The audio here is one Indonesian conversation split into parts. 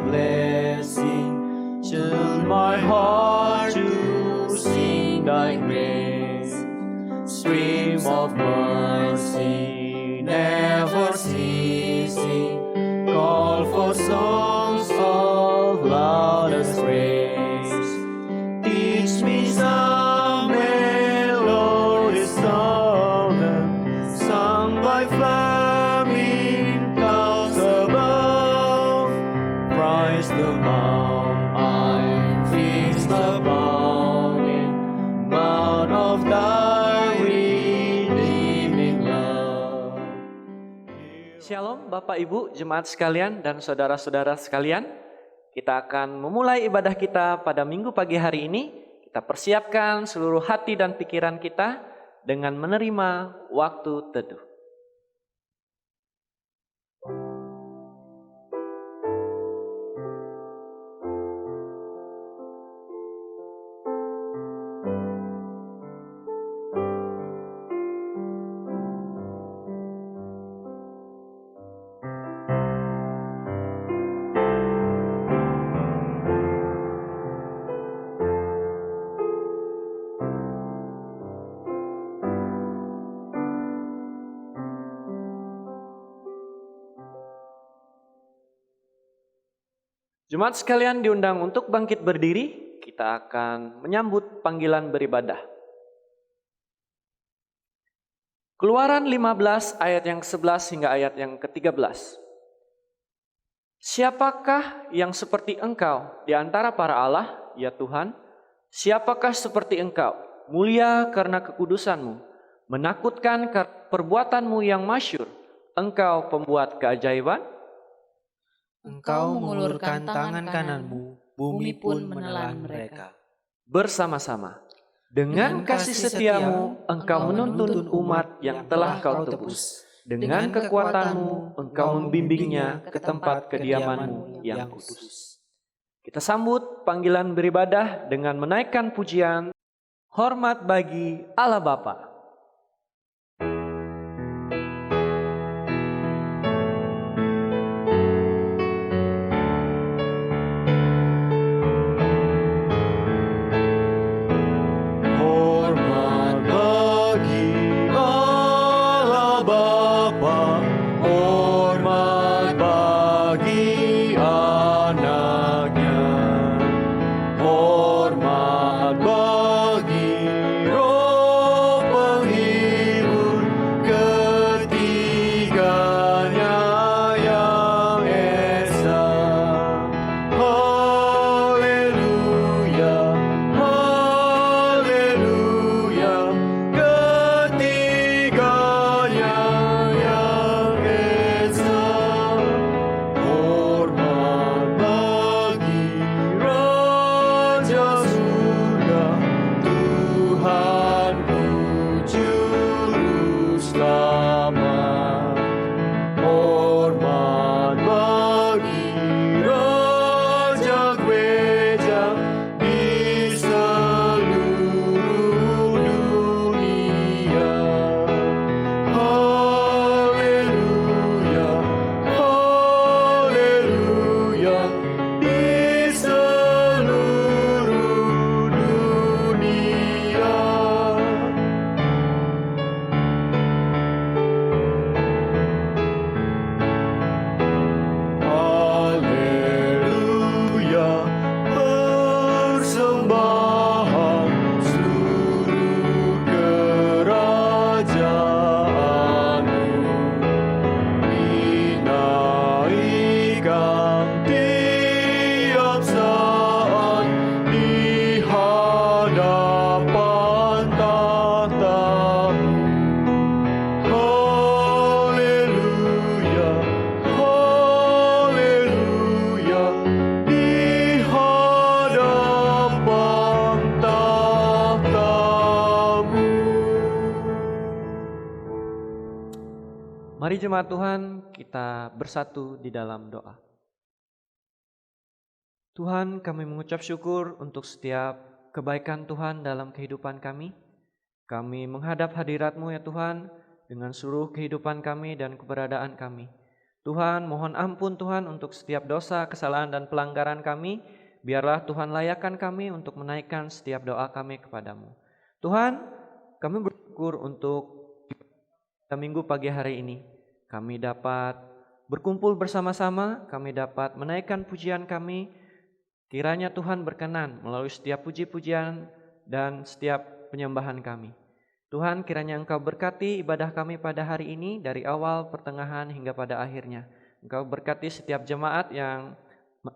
blessing. Tune my heart to sing thy grace. Stream of mercy, never ceasing, call for songs of loudest praise. Teach me some melodious song, sung by flaming clouds above. Christ the mount, fixed upon it, mount of thy redeeming love. Shalom Bapak Ibu, jemaat sekalian dan saudara-saudara sekalian. Kita akan memulai ibadah kita pada minggu pagi hari ini. Kita persiapkan seluruh hati dan pikiran kita dengan menerima waktu teduh. Jemaat sekalian diundang untuk bangkit berdiri. Kita akan menyambut panggilan beribadah. Keluaran 15 ayat yang ke-11 hingga ayat yang ke-13. Siapakah yang seperti engkau di antara para Allah, ya Tuhan? Siapakah seperti engkau, mulia karena kekudusanmu, menakutkan karena perbuatanmu yang masyhur, engkau pembuat keajaiban? Engkau mengulurkan tangan kananmu, bumi pun menelan mereka. Bersama-sama, dengan kasih setiamu, engkau menuntun umat yang telah kau tebus. Dengan kekuatanmu, engkau membimbingnya ke tempat kediamanmu yang kudus. Kita sambut panggilan beribadah dengan menaikkan pujian, hormat bagi Allah Bapa. Mari jemaat Tuhan, kita bersatu di dalam doa. Tuhan, kami mengucap syukur untuk setiap kebaikan Tuhan dalam kehidupan kami. Kami menghadap hadirat-Mu ya Tuhan, dengan seluruh kehidupan kami dan keberadaan kami. Tuhan, mohon ampun Tuhan untuk setiap dosa, kesalahan, dan pelanggaran kami. Biarlah Tuhan layakkan kami untuk menaikkan setiap doa kami kepadamu. Tuhan, kami bersyukur untuk minggu pagi hari ini. Kami dapat berkumpul bersama-sama, kami dapat menaikkan pujian kami. Kiranya Tuhan berkenan melalui setiap puji-pujian dan setiap penyembahan kami. Tuhan, kiranya Engkau berkati ibadah kami pada hari ini dari awal, pertengahan, hingga pada akhirnya. Engkau berkati setiap jemaat yang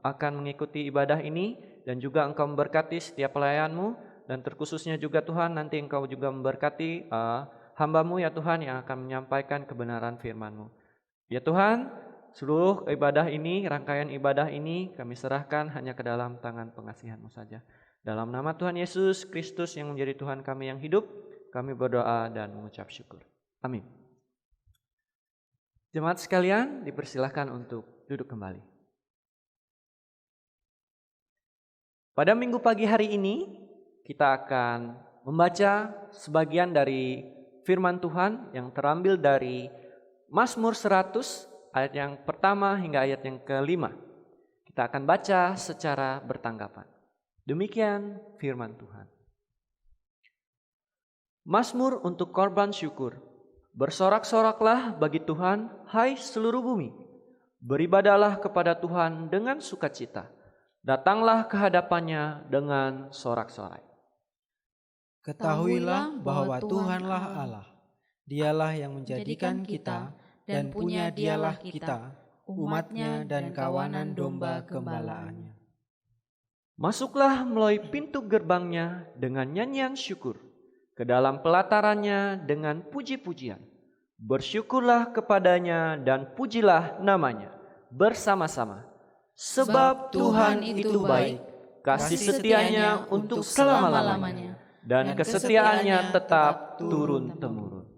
akan mengikuti ibadah ini, dan juga Engkau memberkati setiap pelayanmu, dan terkhususnya juga Tuhan, nanti Engkau juga memberkati hamba-Mu ya Tuhan yang akan menyampaikan kebenaran firman-Mu. Ya Tuhan, seluruh ibadah ini, rangkaian ibadah ini kami serahkan hanya ke dalam tangan pengasihan-Mu saja. Dalam nama Tuhan Yesus Kristus yang menjadi Tuhan kami yang hidup, kami berdoa dan mengucap syukur. Amin. Jemaat sekalian, dipersilahkan untuk duduk kembali. Pada minggu pagi hari ini, kita akan membaca sebagian dari firman Tuhan yang terambil dari Mazmur 100, ayat yang pertama hingga ayat yang kelima. Kita akan baca secara bertanggapan. Demikian firman Tuhan. Mazmur untuk korban syukur. Bersorak-soraklah bagi Tuhan, hai seluruh bumi. Beribadahlah kepada Tuhan dengan sukacita. Datanglah ke hadapannya dengan sorak-sorai. Ketahuilah bahwa Tuhanlah Allah. Dialah yang menjadikan kita dan punya dialah kita, umatnya dan kawanan domba gembalaannya. Masuklah melalui pintu gerbangnya dengan nyanyian syukur, ke dalam pelatarannya dengan puji-pujian. Bersyukurlah kepadanya dan pujilah namanya bersama-sama. Sebab Tuhan itu baik, kasih setianya untuk selama-lamanya, dan kesetiaannya tetap turun-temurun.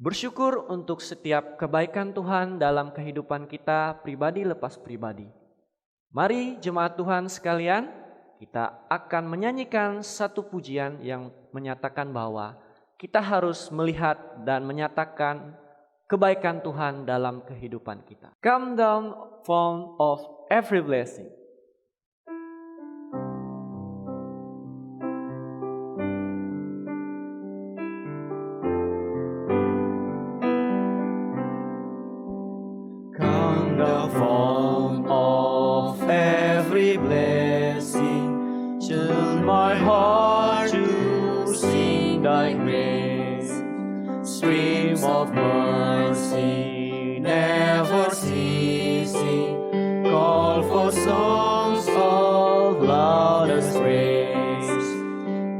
Bersyukur untuk setiap kebaikan Tuhan dalam kehidupan kita pribadi lepas pribadi. Mari jemaat Tuhan sekalian, kita akan menyanyikan satu pujian yang menyatakan bahwa kita harus melihat dan menyatakan kebaikan Tuhan dalam kehidupan kita. Come down fount of every blessing. Come the fount of every blessing, tune my heart to sing thy grace. Stream of mercy, never ceasing, call for songs of loudest praise.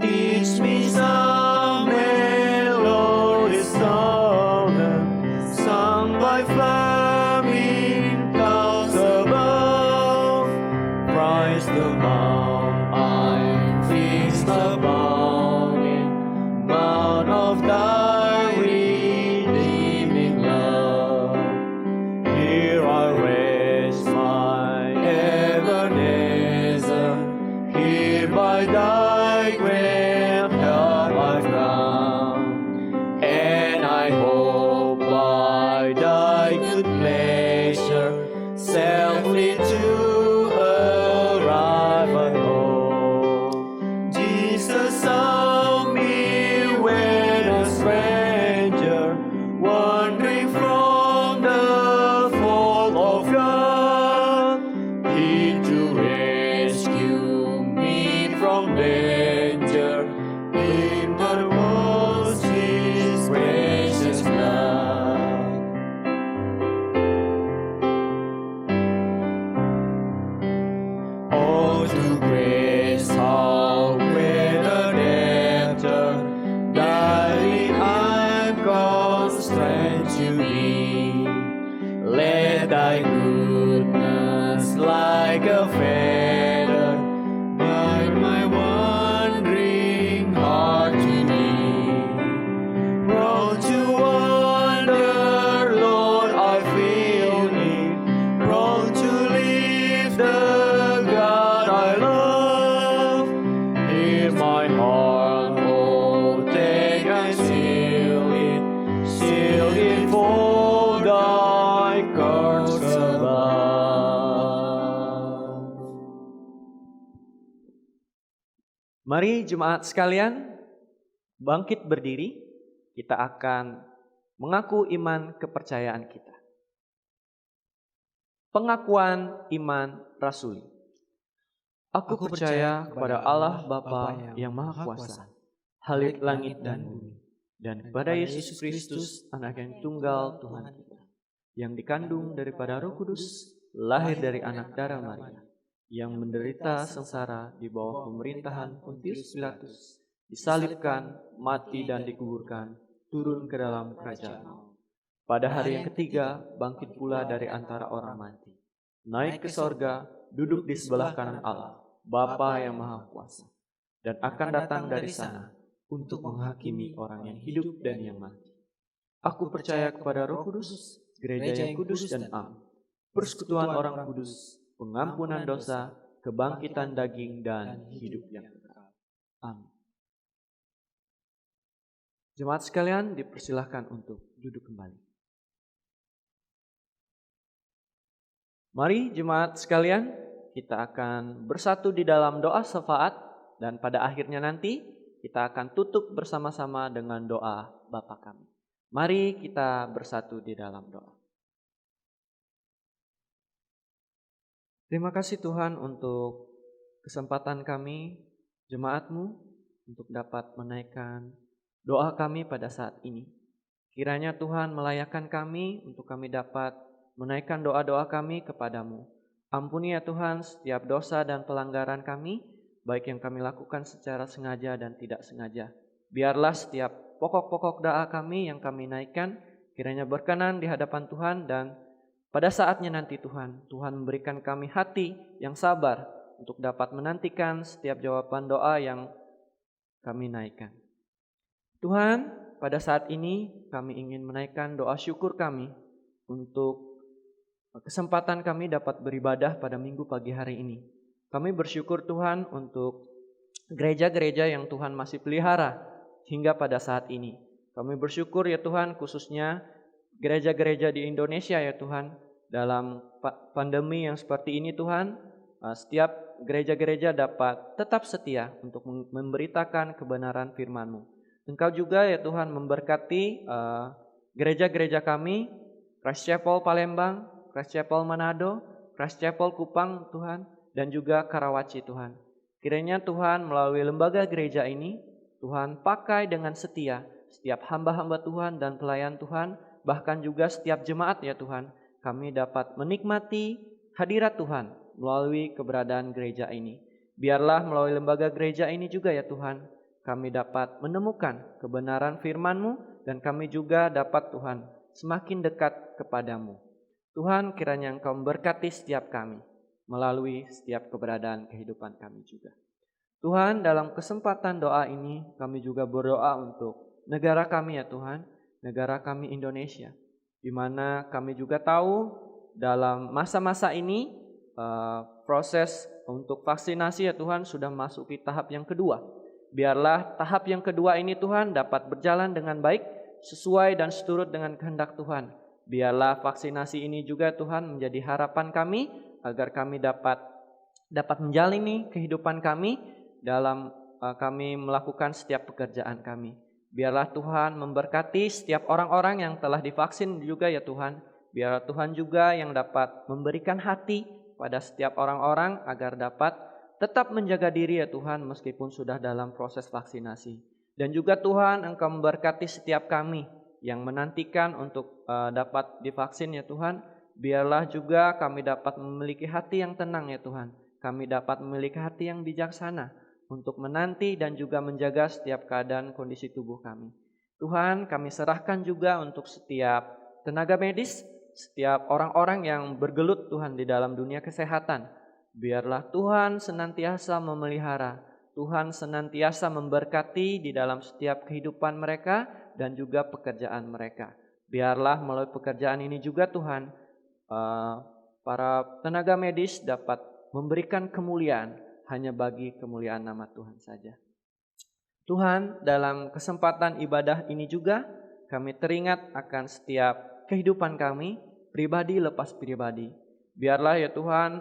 Teach me some melodious song, sung by flaming clouds above. Christ the mount I fixed upon it, mount of thy redeeming love. Here I rest my Ebenezer, here by thy great help I found, and I hope by thy good pleasure safely to arrive at home. Jesus saw me when a stranger, wandering from the fold of God. He to rescue me from danger, in what was his precious blood. Oh, to grace, how great a debtor, daily I'm constrained to be. Let thy goodness like a feather guide my wandering heart to thee. Prone to wander, Lord, I feel thee. Prone to leave the God I love. Hear my heart, oh, take and seal it for thy Mari jemaat sekalian bangkit berdiri. Kita akan mengaku iman kepercayaan kita. Pengakuan iman rasuli. Aku percaya kepada Allah Bapa yang Maha Kuasa, Halik langit dan bumi, dan kepada Yesus Kristus, Anak yang tunggal Tuhan kita, yang dikandung daripada Roh Kudus, lahir dari anak darah Maria, yang menderita sengsara di bawah pemerintahan Pontius Pilatus, disalibkan, mati dan dikuburkan, turun ke dalam kerajaan maut. Pada hari yang ketiga, bangkit pula dari antara orang mati, naik ke sorga, duduk di sebelah kanan Allah, Bapa yang Maha Kuasa, dan akan datang dari sana untuk menghakimi orang yang hidup dan yang mati. Aku percaya kepada Roh Kudus, gereja yang kudus dan am, persekutuan orang kudus, pengampunan dosa, kebangkitan daging, dan hidup yang kekal. Amin. Jemaat sekalian dipersilahkan untuk duduk kembali. Mari jemaat sekalian, kita akan bersatu di dalam doa syafaat, dan pada akhirnya nanti kita akan tutup bersama-sama dengan doa Bapa kami. Mari kita bersatu di dalam doa. Terima kasih Tuhan untuk kesempatan kami, jemaat-Mu, untuk dapat menaikkan doa kami pada saat ini. Kiranya Tuhan melayakkan kami untuk kami dapat menaikkan doa-doa kami kepadamu. Ampuni ya Tuhan setiap dosa dan pelanggaran kami, baik yang kami lakukan secara sengaja dan tidak sengaja. Biarlah setiap pokok-pokok doa kami yang kami naikkan, kiranya berkenan di hadapan Tuhan, dan pada saatnya nanti Tuhan memberikan kami hati yang sabar untuk dapat menantikan setiap jawaban doa yang kami naikkan. Tuhan, pada saat ini kami ingin menaikkan doa syukur kami untuk kesempatan kami dapat beribadah pada minggu pagi hari ini. Kami bersyukur Tuhan untuk gereja-gereja yang Tuhan masih pelihara hingga pada saat ini. Kami bersyukur ya Tuhan khususnya gereja-gereja di Indonesia ya Tuhan. Dalam pandemi yang seperti ini Tuhan, setiap gereja-gereja dapat tetap setia untuk memberitakan kebenaran firman-Mu. Engkau juga ya Tuhan memberkati gereja-gereja kami, Christ Chapel Palembang, Christ Chapel Manado, Christ Chapel Kupang Tuhan, dan juga Karawaci Tuhan. Kiranya Tuhan melalui lembaga gereja ini, Tuhan pakai dengan setia setiap hamba-hamba Tuhan dan pelayan Tuhan, bahkan juga setiap jemaat ya Tuhan. Kami dapat menikmati hadirat Tuhan melalui keberadaan gereja ini. Biarlah melalui lembaga gereja ini juga ya Tuhan, kami dapat menemukan kebenaran firman-Mu, dan kami juga dapat Tuhan semakin dekat kepadamu. Tuhan, kiranya Engkau memberkati setiap kami melalui setiap keberadaan kehidupan kami juga. Tuhan, dalam kesempatan doa ini kami juga berdoa untuk negara kami ya Tuhan, negara kami Indonesia, di mana kami juga tahu dalam masa-masa ini proses untuk vaksinasi ya Tuhan sudah masuki tahap yang kedua. Biarlah tahap yang kedua ini Tuhan dapat berjalan dengan baik, sesuai dan seturut dengan kehendak Tuhan. Biarlah vaksinasi ini juga Tuhan menjadi harapan kami agar kami dapat menjalani kehidupan kami dalam kami melakukan setiap pekerjaan kami. Biarlah Tuhan memberkati setiap orang-orang yang telah divaksin juga ya Tuhan. Biarlah Tuhan juga yang dapat memberikan hati pada setiap orang-orang agar dapat tetap menjaga diri ya Tuhan meskipun sudah dalam proses vaksinasi. Dan juga Tuhan Engkau memberkati setiap kami yang menantikan untuk dapat divaksin ya Tuhan. Biarlah juga kami dapat memiliki hati yang tenang ya Tuhan. Kami dapat memiliki hati yang bijaksana untuk menanti dan juga menjaga setiap keadaan kondisi tubuh kami. Tuhan, kami serahkan juga untuk setiap tenaga medis, setiap orang-orang yang bergelut Tuhan di dalam dunia kesehatan. Biarlah Tuhan senantiasa memelihara, Tuhan senantiasa memberkati di dalam setiap kehidupan mereka dan juga pekerjaan mereka. Biarlah melalui pekerjaan ini juga Tuhan, para tenaga medis dapat memberikan kemuliaan hanya bagi kemuliaan nama Tuhan saja. Tuhan, dalam kesempatan ibadah ini juga kami teringat akan setiap kehidupan kami, pribadi lepas pribadi. Biarlah ya Tuhan,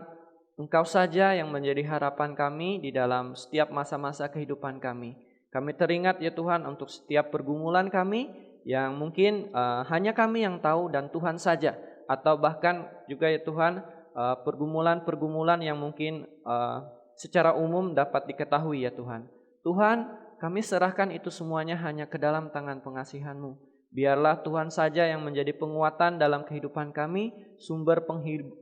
Engkau saja yang menjadi harapan kami di dalam setiap masa-masa kehidupan kami. Kami teringat ya Tuhan untuk setiap pergumulan kami yang mungkin hanya kami yang tahu dan Tuhan saja. Atau bahkan juga ya Tuhan pergumulan-pergumulan yang mungkin secara umum dapat diketahui ya Tuhan. Tuhan, kami serahkan itu semuanya hanya ke dalam tangan pengasihan-Mu. Biarlah Tuhan saja yang menjadi penguatan dalam kehidupan kami, sumber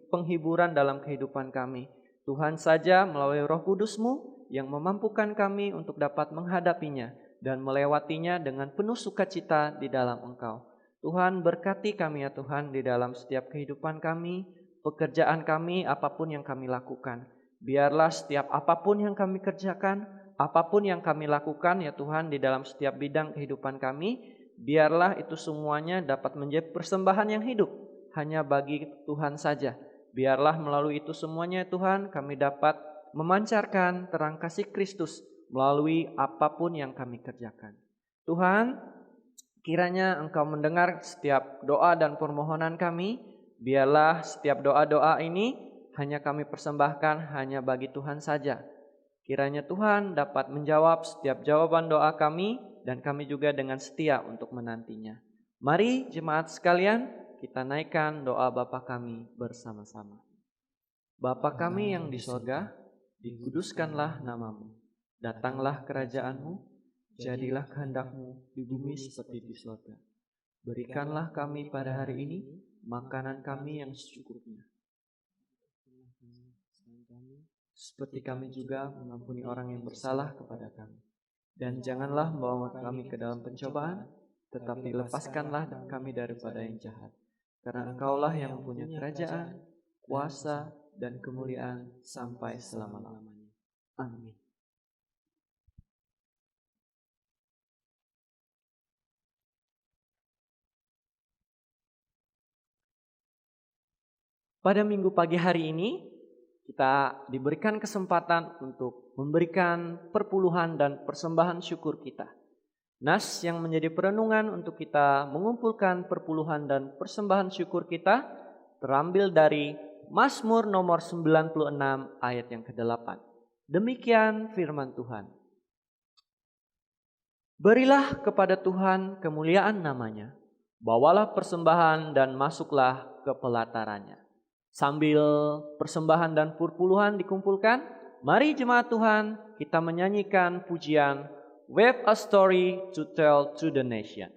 penghiburan dalam kehidupan kami. Tuhan saja melalui Roh Kudus-Mu yang memampukan kami untuk dapat menghadapinya dan melewatinya dengan penuh sukacita di dalam Engkau. Tuhan berkati kami ya Tuhan di dalam setiap kehidupan kami, pekerjaan kami, apapun yang kami lakukan. Biarlah setiap apapun yang kami kerjakan, apapun yang kami lakukan ya Tuhan di dalam setiap bidang kehidupan kami, biarlah itu semuanya dapat menjadi persembahan yang hidup hanya bagi Tuhan saja. Biarlah melalui itu semuanya Tuhan kami dapat memancarkan terang kasih Kristus melalui apapun yang kami kerjakan. Tuhan, kiranya Engkau mendengar setiap doa dan permohonan kami. Biarlah setiap doa-doa ini hanya kami persembahkan hanya bagi Tuhan saja. Kiranya Tuhan dapat menjawab setiap jawaban doa kami dan kami juga dengan setia untuk menantinya. Mari jemaat sekalian, kita naikkan doa Bapa kami bersama-sama. Bapa kami yang di sorga, dikuduskanlah nama-Mu. Datanglah kerajaan-Mu, jadilah kehendak-Mu di bumi seperti di sorga. Berikanlah kami pada hari ini makanan kami yang secukupnya. Seperti kami juga mengampuni orang yang bersalah kepada kami. Dan janganlah membawa kami ke dalam pencobaan, tetapi lepaskanlah kami daripada yang jahat. Karena Engkaulah yang mempunyai kerajaan, kuasa, dan kemuliaan sampai selama-lamanya. Amin. Pada minggu pagi hari ini, kita diberikan kesempatan untuk memberikan perpuluhan dan persembahan syukur kita. Nas yang menjadi perenungan untuk kita mengumpulkan perpuluhan dan persembahan syukur kita terambil dari Mazmur nomor 96 ayat yang ke-8. Demikian firman Tuhan. Berilah kepada Tuhan kemuliaan namanya, bawalah persembahan dan masuklah ke pelatarannya. Sambil persembahan dan perpuluhan dikumpulkan, mari jemaat Tuhan kita menyanyikan pujian "Weave a Story to Tell to the Nation".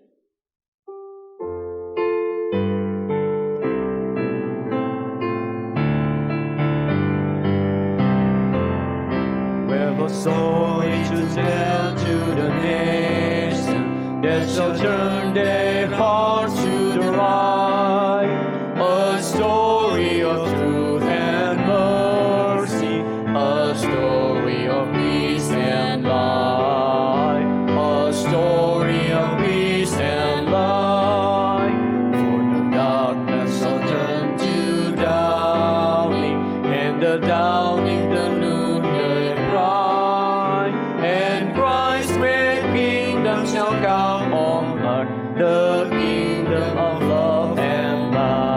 Weave a story to tell to the nation, that shall turn their hearts to the right. A story of truth and mercy, a story of peace and light, a story of peace and light. For the darkness shall turn to dawning, and the dawning the noonday bright, and Christ's great kingdom shall come on earth, the kingdom of love and light.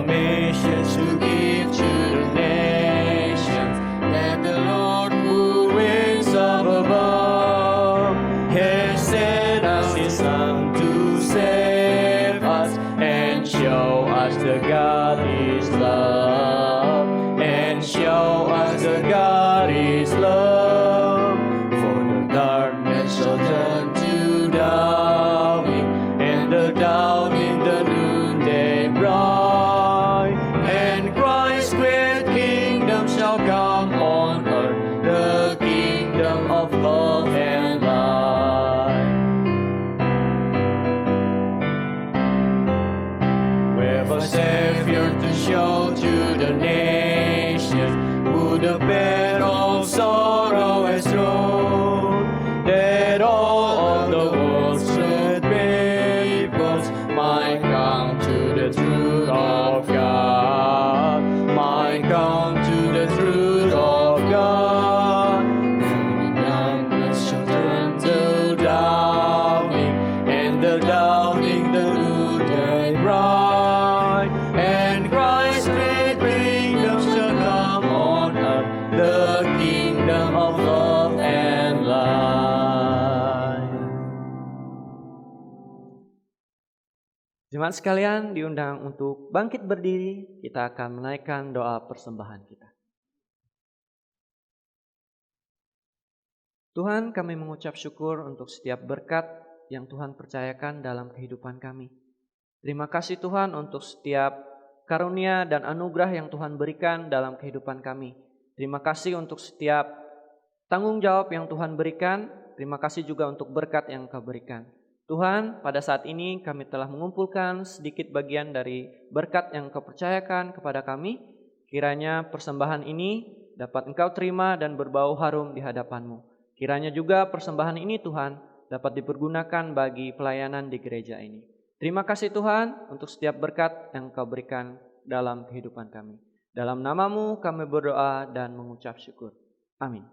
Nations to give to the nations, that the Lord who reigns up above has sent us His Son to save us and show us the God is love, and show us the God is love. For the darkness shall turn to dawning, and the dawning the noonday bright. Come on earth, the kingdom of love and light. With a Savior to show to the nations, who the bed of sorrow has thrown, that all of the world's sad peoples might come to the truth of God, might come to the truth of God. For the darkness shall turn to dawning, and the dawning the noonday bright, and Christ's great kingdom shall Jemaat sekalian diundang untuk bangkit berdiri, kita akan menaikkan doa persembahan kita. Tuhan, kami mengucap syukur untuk setiap berkat yang Tuhan percayakan dalam kehidupan kami. Terima kasih Tuhan untuk setiap karunia dan anugerah yang Tuhan berikan dalam kehidupan kami. Terima kasih untuk setiap tanggung jawab yang Tuhan berikan. Terima kasih juga untuk berkat yang Kau berikan. Tuhan, pada saat ini kami telah mengumpulkan sedikit bagian dari berkat yang Kau percayakan kepada kami. Kiranya persembahan ini dapat Engkau terima dan berbau harum di hadapan-Mu. Kiranya juga persembahan ini Tuhan dapat dipergunakan bagi pelayanan di gereja ini. Terima kasih Tuhan untuk setiap berkat yang Kau berikan dalam kehidupan kami. Dalam nama-Mu kami berdoa dan mengucap syukur. Amin.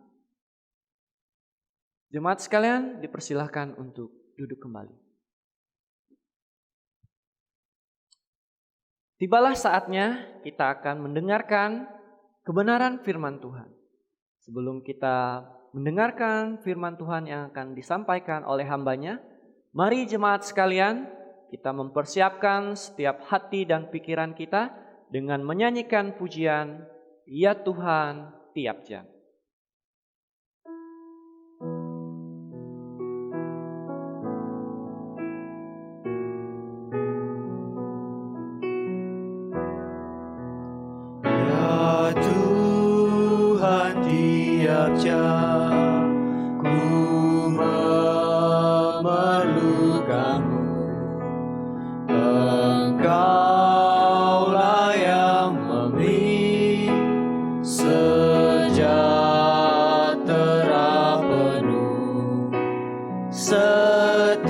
Jemaat sekalian dipersilahkan untuk duduk kembali. Tibalah saatnya kita akan mendengarkan kebenaran firman Tuhan. Sebelum kita mendengarkan firman Tuhan yang akan disampaikan oleh hamba-Nya, mari jemaat sekalian kita mempersiapkan setiap hati dan pikiran kita dengan menyanyikan pujian, Ya Tuhan, tiap jam. Ya Tuhan, tiap jam ku memerlukan-Mu. Engkaulah yang memberi sejahtera penuh setiap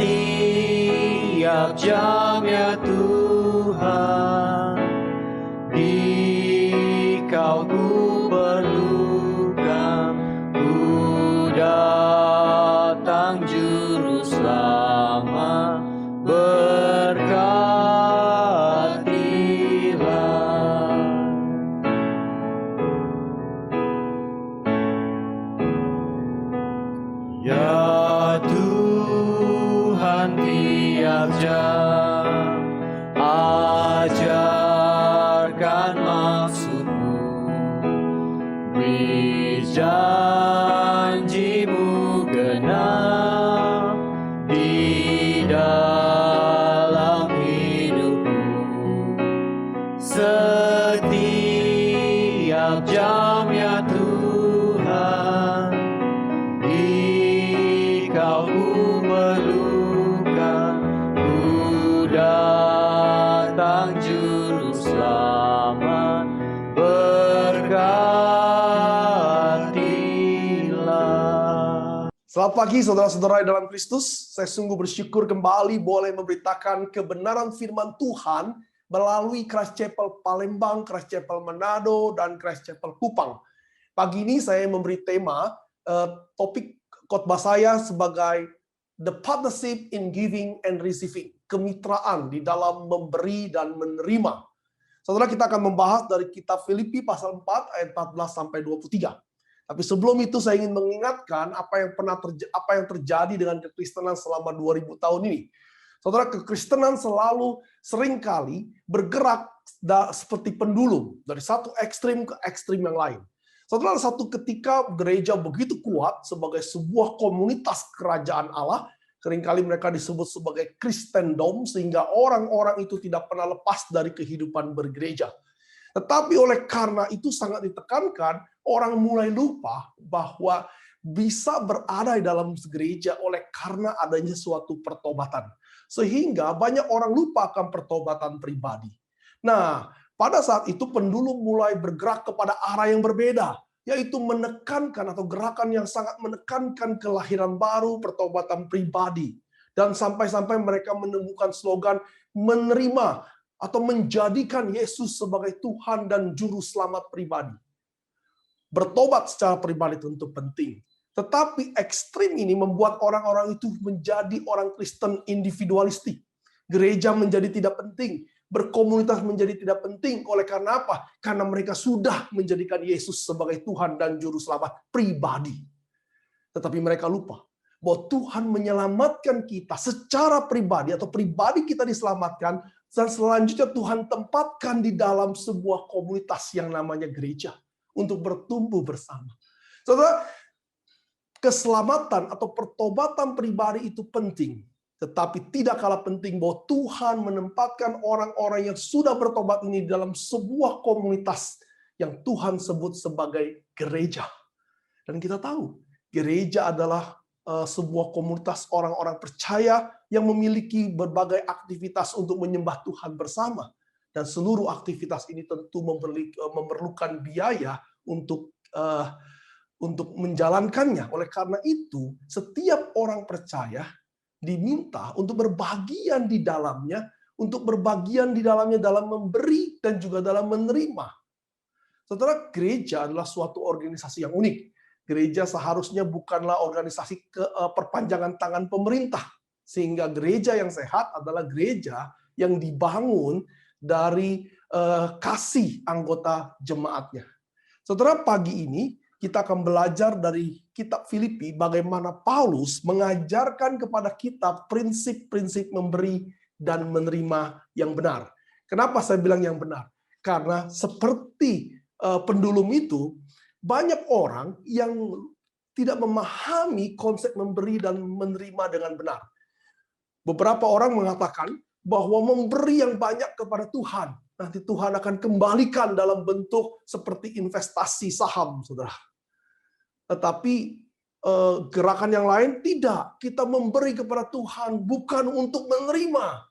jam, ya Tuhan. Dikau ku perlukan, ku datang juru selamat, berkatilah. Ya Tuhan, tiap jam ajarkan maksud-Mu, beri janji-Mu genap di dalam hidupku. Setiap jam, ya Tuhan, Dikau ku perlukan, ku datang juru selamat, berkatilah. Selamat pagi saudara-saudara dalam Kristus. Saya sungguh bersyukur kembali boleh memberitakan kebenaran firman Tuhan melalui Christ Chapel Palembang, Christ Chapel Manado, dan Christ Chapel Kupang. Pagi ini saya memberi tema, topik khotbah saya sebagai The Partnership in Giving and Receiving. Kemitraan di dalam memberi dan menerima. Saudara, kita akan membahas dari kitab Filipi pasal 4 ayat 14 sampai 23. Tapi sebelum itu saya ingin mengingatkan apa yang terjadi dengan kekristenan selama 2000 tahun ini. Saudara, kekristenan selalu seringkali bergerak seperti pendulum dari satu ekstrim ke ekstrim yang lain. Saudara, satu ketika gereja begitu kuat sebagai sebuah komunitas kerajaan Allah, seringkali mereka disebut sebagai Kristendom, sehingga orang-orang itu tidak pernah lepas dari kehidupan bergereja. Tetapi oleh karena itu sangat ditekankan, orang mulai lupa bahwa bisa berada di dalam gereja oleh karena adanya suatu pertobatan. Sehingga banyak orang lupa akan pertobatan pribadi. Nah, pada saat itu pendulum mulai bergerak kepada arah yang berbeda, yaitu menekankan atau gerakan yang sangat menekankan kelahiran baru, pertobatan pribadi. Dan sampai-sampai mereka menemukan slogan menerima atau menjadikan Yesus sebagai Tuhan dan Juru Selamat pribadi. Bertobat secara pribadi tentu penting. Tetapi ekstrim ini membuat orang-orang itu menjadi orang Kristen individualistik. Gereja menjadi tidak penting. Berkomunitas menjadi tidak penting. Oleh karena apa? Karena mereka sudah menjadikan Yesus sebagai Tuhan dan Juru Selamat pribadi. Tetapi mereka lupa bahwa Tuhan menyelamatkan kita secara pribadi atau pribadi kita diselamatkan Dan selanjutnya Tuhan tempatkan di dalam sebuah komunitas yang namanya gereja untuk bertumbuh bersama. Saudara, keselamatan atau pertobatan pribadi itu penting. Tetapi tidak kalah penting bahwa Tuhan menempatkan orang-orang yang sudah bertobat ini dalam sebuah komunitas yang Tuhan sebut sebagai gereja. Dan kita tahu, gereja adalah sebuah komunitas orang-orang percaya yang memiliki berbagai aktivitas untuk menyembah Tuhan bersama. Dan seluruh aktivitas ini tentu memerlukan biaya untuk menjalankannya. Oleh karena itu, setiap orang percaya diminta untuk berbagian di dalamnya, dalam memberi dan juga dalam menerima. Saudara, gereja adalah suatu organisasi yang unik. Gereja seharusnya bukanlah organisasi perpanjangan tangan pemerintah. Sehingga gereja yang sehat adalah gereja yang dibangun dari kasih anggota jemaatnya. Saudara, pagi ini kita akan belajar dari kitab Filipi bagaimana Paulus mengajarkan kepada kita prinsip-prinsip memberi dan menerima yang benar. Kenapa saya bilang yang benar? Karena seperti pendulum itu, banyak orang yang tidak memahami konsep memberi dan menerima dengan benar. Beberapa orang mengatakan bahwa memberi yang banyak kepada Tuhan, nanti Tuhan akan kembalikan dalam bentuk seperti investasi saham, saudara. Tetapi gerakan yang lain tidak. Kita memberi kepada Tuhan bukan untuk menerima,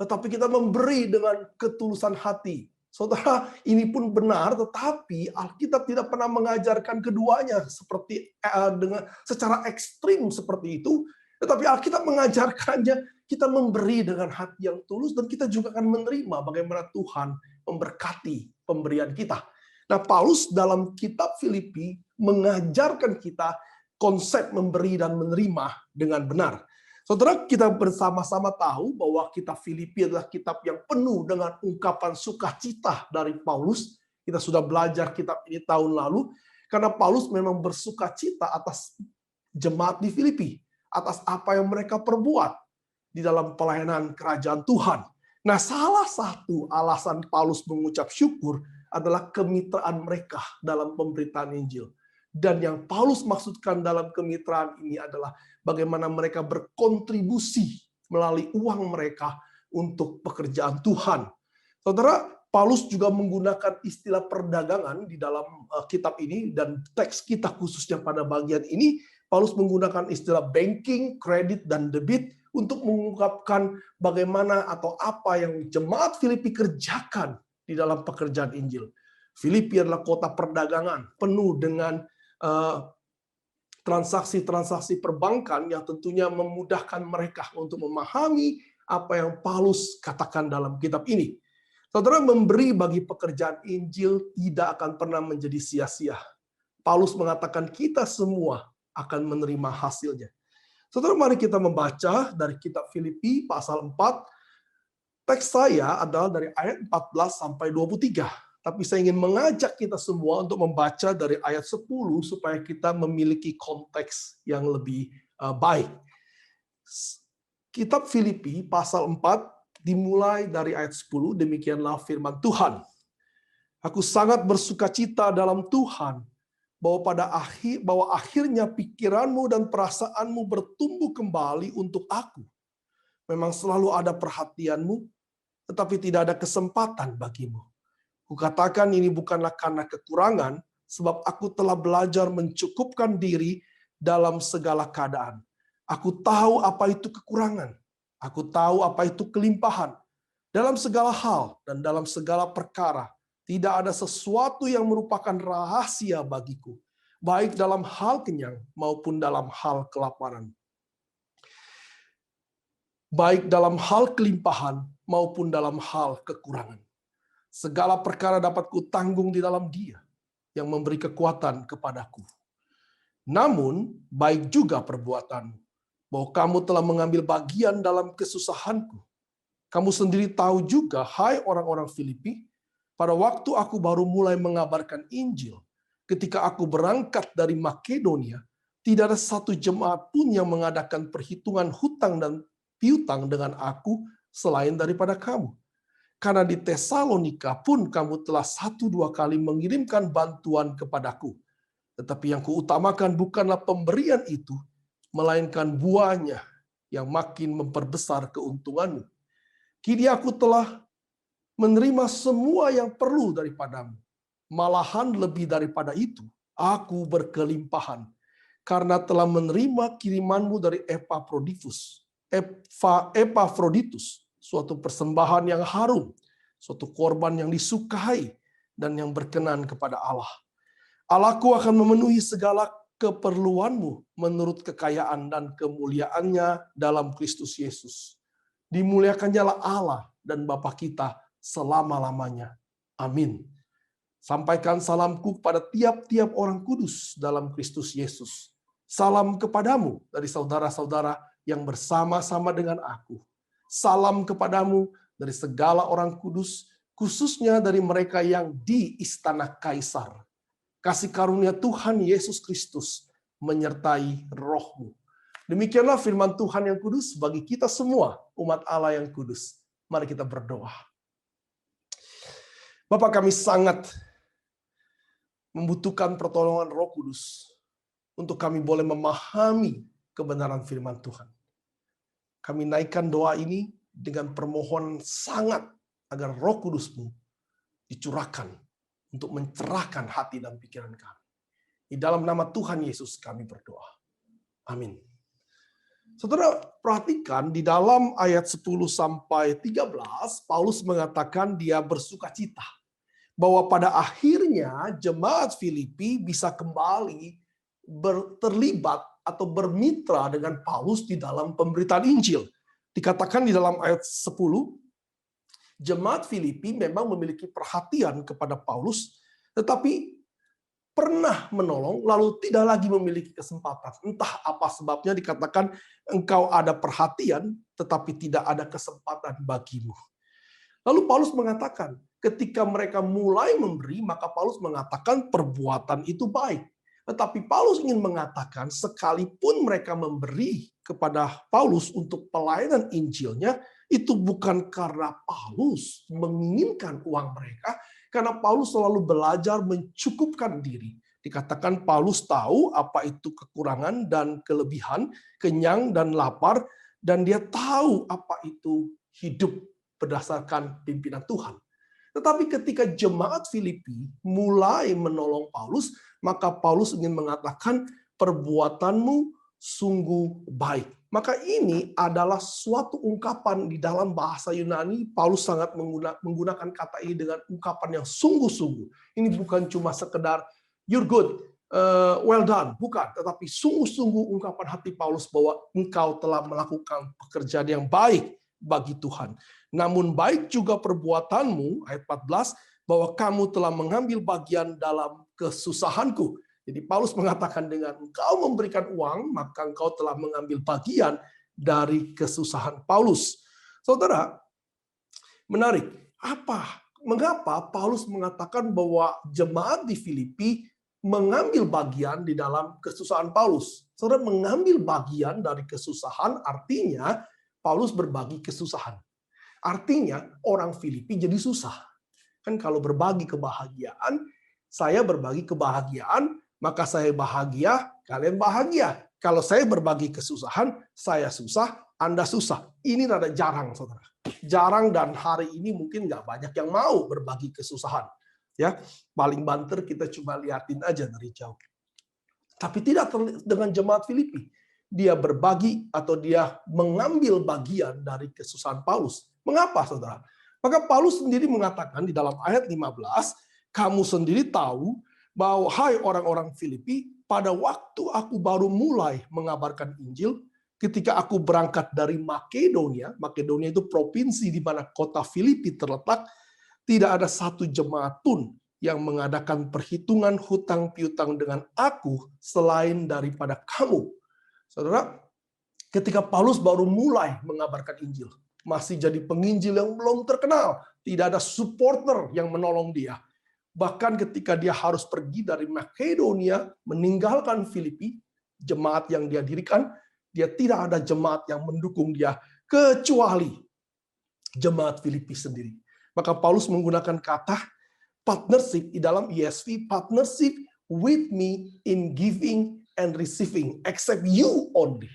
tetapi kita memberi dengan ketulusan hati. Saudara, ini pun benar, tetapi Alkitab tidak pernah mengajarkan keduanya secara ekstrim seperti itu. Tetapi Alkitab mengajarkannya kita memberi dengan hati yang tulus dan kita juga akan menerima bagaimana Tuhan memberkati pemberian kita. Nah, Paulus dalam kitab Filipi mengajarkan kita konsep memberi dan menerima dengan benar. Saudara, kita bersama-sama tahu bahwa kitab Filipi adalah kitab yang penuh dengan ungkapan sukacita dari Paulus. Kita sudah belajar kitab ini tahun lalu, karena Paulus memang bersukacita atas jemaat di Filipi, atas apa yang mereka perbuat di dalam pelayanan kerajaan Tuhan. Nah, salah satu alasan Paulus mengucap syukur adalah kemitraan mereka dalam pemberitaan Injil. Dan yang Paulus maksudkan dalam kemitraan ini adalah bagaimana mereka berkontribusi melalui uang mereka untuk pekerjaan Tuhan. Saudara, Paulus juga menggunakan istilah perdagangan di dalam kitab ini, dan teks kita khususnya pada bagian ini, Paulus menggunakan istilah banking, kredit, dan debit untuk mengungkapkan bagaimana atau apa yang jemaat Filipi kerjakan di dalam pekerjaan Injil. Filipi adalah kota perdagangan, penuh dengan transaksi-transaksi perbankan yang tentunya memudahkan mereka untuk memahami apa yang Paulus katakan dalam kitab ini. Saudara, memberi bagi pekerjaan Injil tidak akan pernah menjadi sia-sia. Paulus mengatakan kita semua akan menerima hasilnya. Saudara, mari kita membaca dari kitab Filipi pasal 4. Teks saya adalah dari ayat 14 sampai 23. Tapi saya ingin mengajak kita semua untuk membaca dari ayat 10 supaya kita memiliki konteks yang lebih baik. Kitab Filipi pasal 4 dimulai dari ayat 10, demikianlah firman Tuhan. Aku sangat bersukacita dalam Tuhan bahwa akhirnya pikiranmu dan perasaanmu bertumbuh kembali untuk aku. Memang selalu ada perhatianmu, tetapi tidak ada kesempatan bagimu. Kukatakan ini bukanlah karena kekurangan, sebab aku telah belajar mencukupkan diri dalam segala keadaan. Aku tahu apa itu kekurangan. Aku tahu apa itu kelimpahan. Dalam segala hal dan dalam segala perkara, tidak ada sesuatu yang merupakan rahasia bagiku, baik dalam hal kenyang maupun dalam hal kelaparan. Baik dalam hal kelimpahan maupun dalam hal kekurangan. Segala perkara dapat kutanggung di dalam Dia yang memberi kekuatan kepadaku. Namun, baik juga perbuatanmu, bahwa kamu telah mengambil bagian dalam kesusahanku. Kamu sendiri tahu juga, hai orang-orang Filipi, pada waktu aku baru mulai mengabarkan Injil, ketika aku berangkat dari Makedonia, tidak ada satu jemaat pun yang mengadakan perhitungan hutang dan piutang dengan aku selain daripada kamu. Karena di Tesalonika pun kamu telah 1-2 kali mengirimkan bantuan kepadaku. Tetapi yang kuutamakan bukanlah pemberian itu, melainkan buahnya yang makin memperbesar keuntunganmu. Kini aku telah menerima semua yang perlu daripadamu. Malahan lebih daripada itu, aku berkelimpahan karena telah menerima kirimanmu dari Epafroditus, suatu persembahan yang harum, suatu korban yang disukai dan yang berkenan kepada Allah. Allahku akan memenuhi segala keperluanmu menurut kekayaan dan kemuliaannya dalam Kristus Yesus. Dimuliakannya Allah dan Bapa kita selama-lamanya. Amin. Sampaikan salamku kepada tiap-tiap orang kudus dalam Kristus Yesus. Salam kepadamu dari saudara-saudara yang bersama-sama dengan aku. Salam kepadamu dari segala orang kudus, khususnya dari mereka yang di istana Kaisar. Kasih karunia Tuhan Yesus Kristus menyertai rohmu. Demikianlah firman Tuhan yang kudus bagi kita semua, umat Allah yang kudus. Mari kita berdoa. Bapa, kami sangat membutuhkan pertolongan Roh Kudus untuk kami boleh memahami kebenaran firman Tuhan. Kami naikkan doa ini dengan permohonan sangat agar Roh Kudus-Mu dicurahkan untuk mencerahkan hati dan pikiran kami. Di dalam nama Tuhan Yesus kami berdoa. Amin. Saudara, perhatikan di dalam ayat 10-13, Paulus mengatakan dia bersukacita bahwa pada akhirnya jemaat Filipi bisa kembali terlibat atau bermitra dengan Paulus di dalam pemberitaan Injil. Dikatakan di dalam ayat 10, jemaat Filipi memang memiliki perhatian kepada Paulus, tetapi pernah menolong lalu tidak lagi memiliki kesempatan. Entah apa sebabnya dikatakan engkau ada perhatian tetapi tidak ada kesempatan bagimu. Lalu Paulus mengatakan ketika mereka mulai memberi maka Paulus mengatakan perbuatan itu baik. Tetapi Paulus ingin mengatakan sekalipun mereka memberi kepada Paulus untuk pelayanan Injilnya, itu bukan karena Paulus menginginkan uang mereka, karena Paulus selalu belajar mencukupkan diri. Dikatakan Paulus tahu apa itu kekurangan dan kelebihan, kenyang dan lapar, dan dia tahu apa itu hidup berdasarkan pimpinan Tuhan. Tetapi ketika jemaat Filipi mulai menolong Paulus, maka Paulus ingin mengatakan perbuatanmu sungguh baik. Maka ini adalah suatu ungkapan di dalam bahasa Yunani. Paulus sangat menggunakan kata ini dengan ungkapan yang sungguh-sungguh. Ini bukan cuma sekedar you're good, well done, bukan. Tetapi sungguh-sungguh ungkapan hati Paulus bahwa engkau telah melakukan pekerjaan yang baik bagi Tuhan. Namun baik juga perbuatanmu, ayat 14, bahwa kamu telah mengambil bagian dalam kesusahanku. Jadi Paulus mengatakan dengan engkau memberikan uang, maka engkau telah mengambil bagian dari kesusahan Paulus. Saudara, menarik. Mengapa Paulus mengatakan bahwa jemaat di Filipi mengambil bagian di dalam kesusahan Paulus? Saudara, mengambil bagian dari kesusahan artinya Paulus berbagi kesusahan. Artinya orang Filipi jadi susah. Kan kalau berbagi kebahagiaan, saya berbagi kebahagiaan, maka saya bahagia, kalian bahagia. Kalau saya berbagi kesusahan, saya susah, Anda susah. Ini rada jarang, saudara. Jarang, dan hari ini mungkin nggak banyak yang mau berbagi kesusahan. Ya, paling banter kita cuma liatin aja dari jauh. Tapi tidak dengan jemaat Filipi. Dia berbagi atau dia mengambil bagian dari kesusahan Paulus. Mengapa, saudara? Maka Paulus sendiri mengatakan di dalam ayat 15, kamu sendiri tahu bahwa hai orang-orang Filipi, pada waktu aku baru mulai mengabarkan Injil, ketika aku berangkat dari Makedonia, Makedonia itu provinsi di mana kota Filipi terletak, tidak ada satu jemaat pun yang mengadakan perhitungan hutang piutang dengan aku selain daripada kamu. Saudara, ketika Paulus baru mulai mengabarkan Injil, masih jadi penginjil yang belum terkenal, tidak ada supporter yang menolong dia. Bahkan ketika dia harus pergi dari Makedonia, meninggalkan Filipi, jemaat yang dia dirikan, dia tidak ada jemaat yang mendukung dia, kecuali jemaat Filipi sendiri. Maka Paulus menggunakan kata partnership di dalam ESV, partnership with me in giving and receiving, except you only.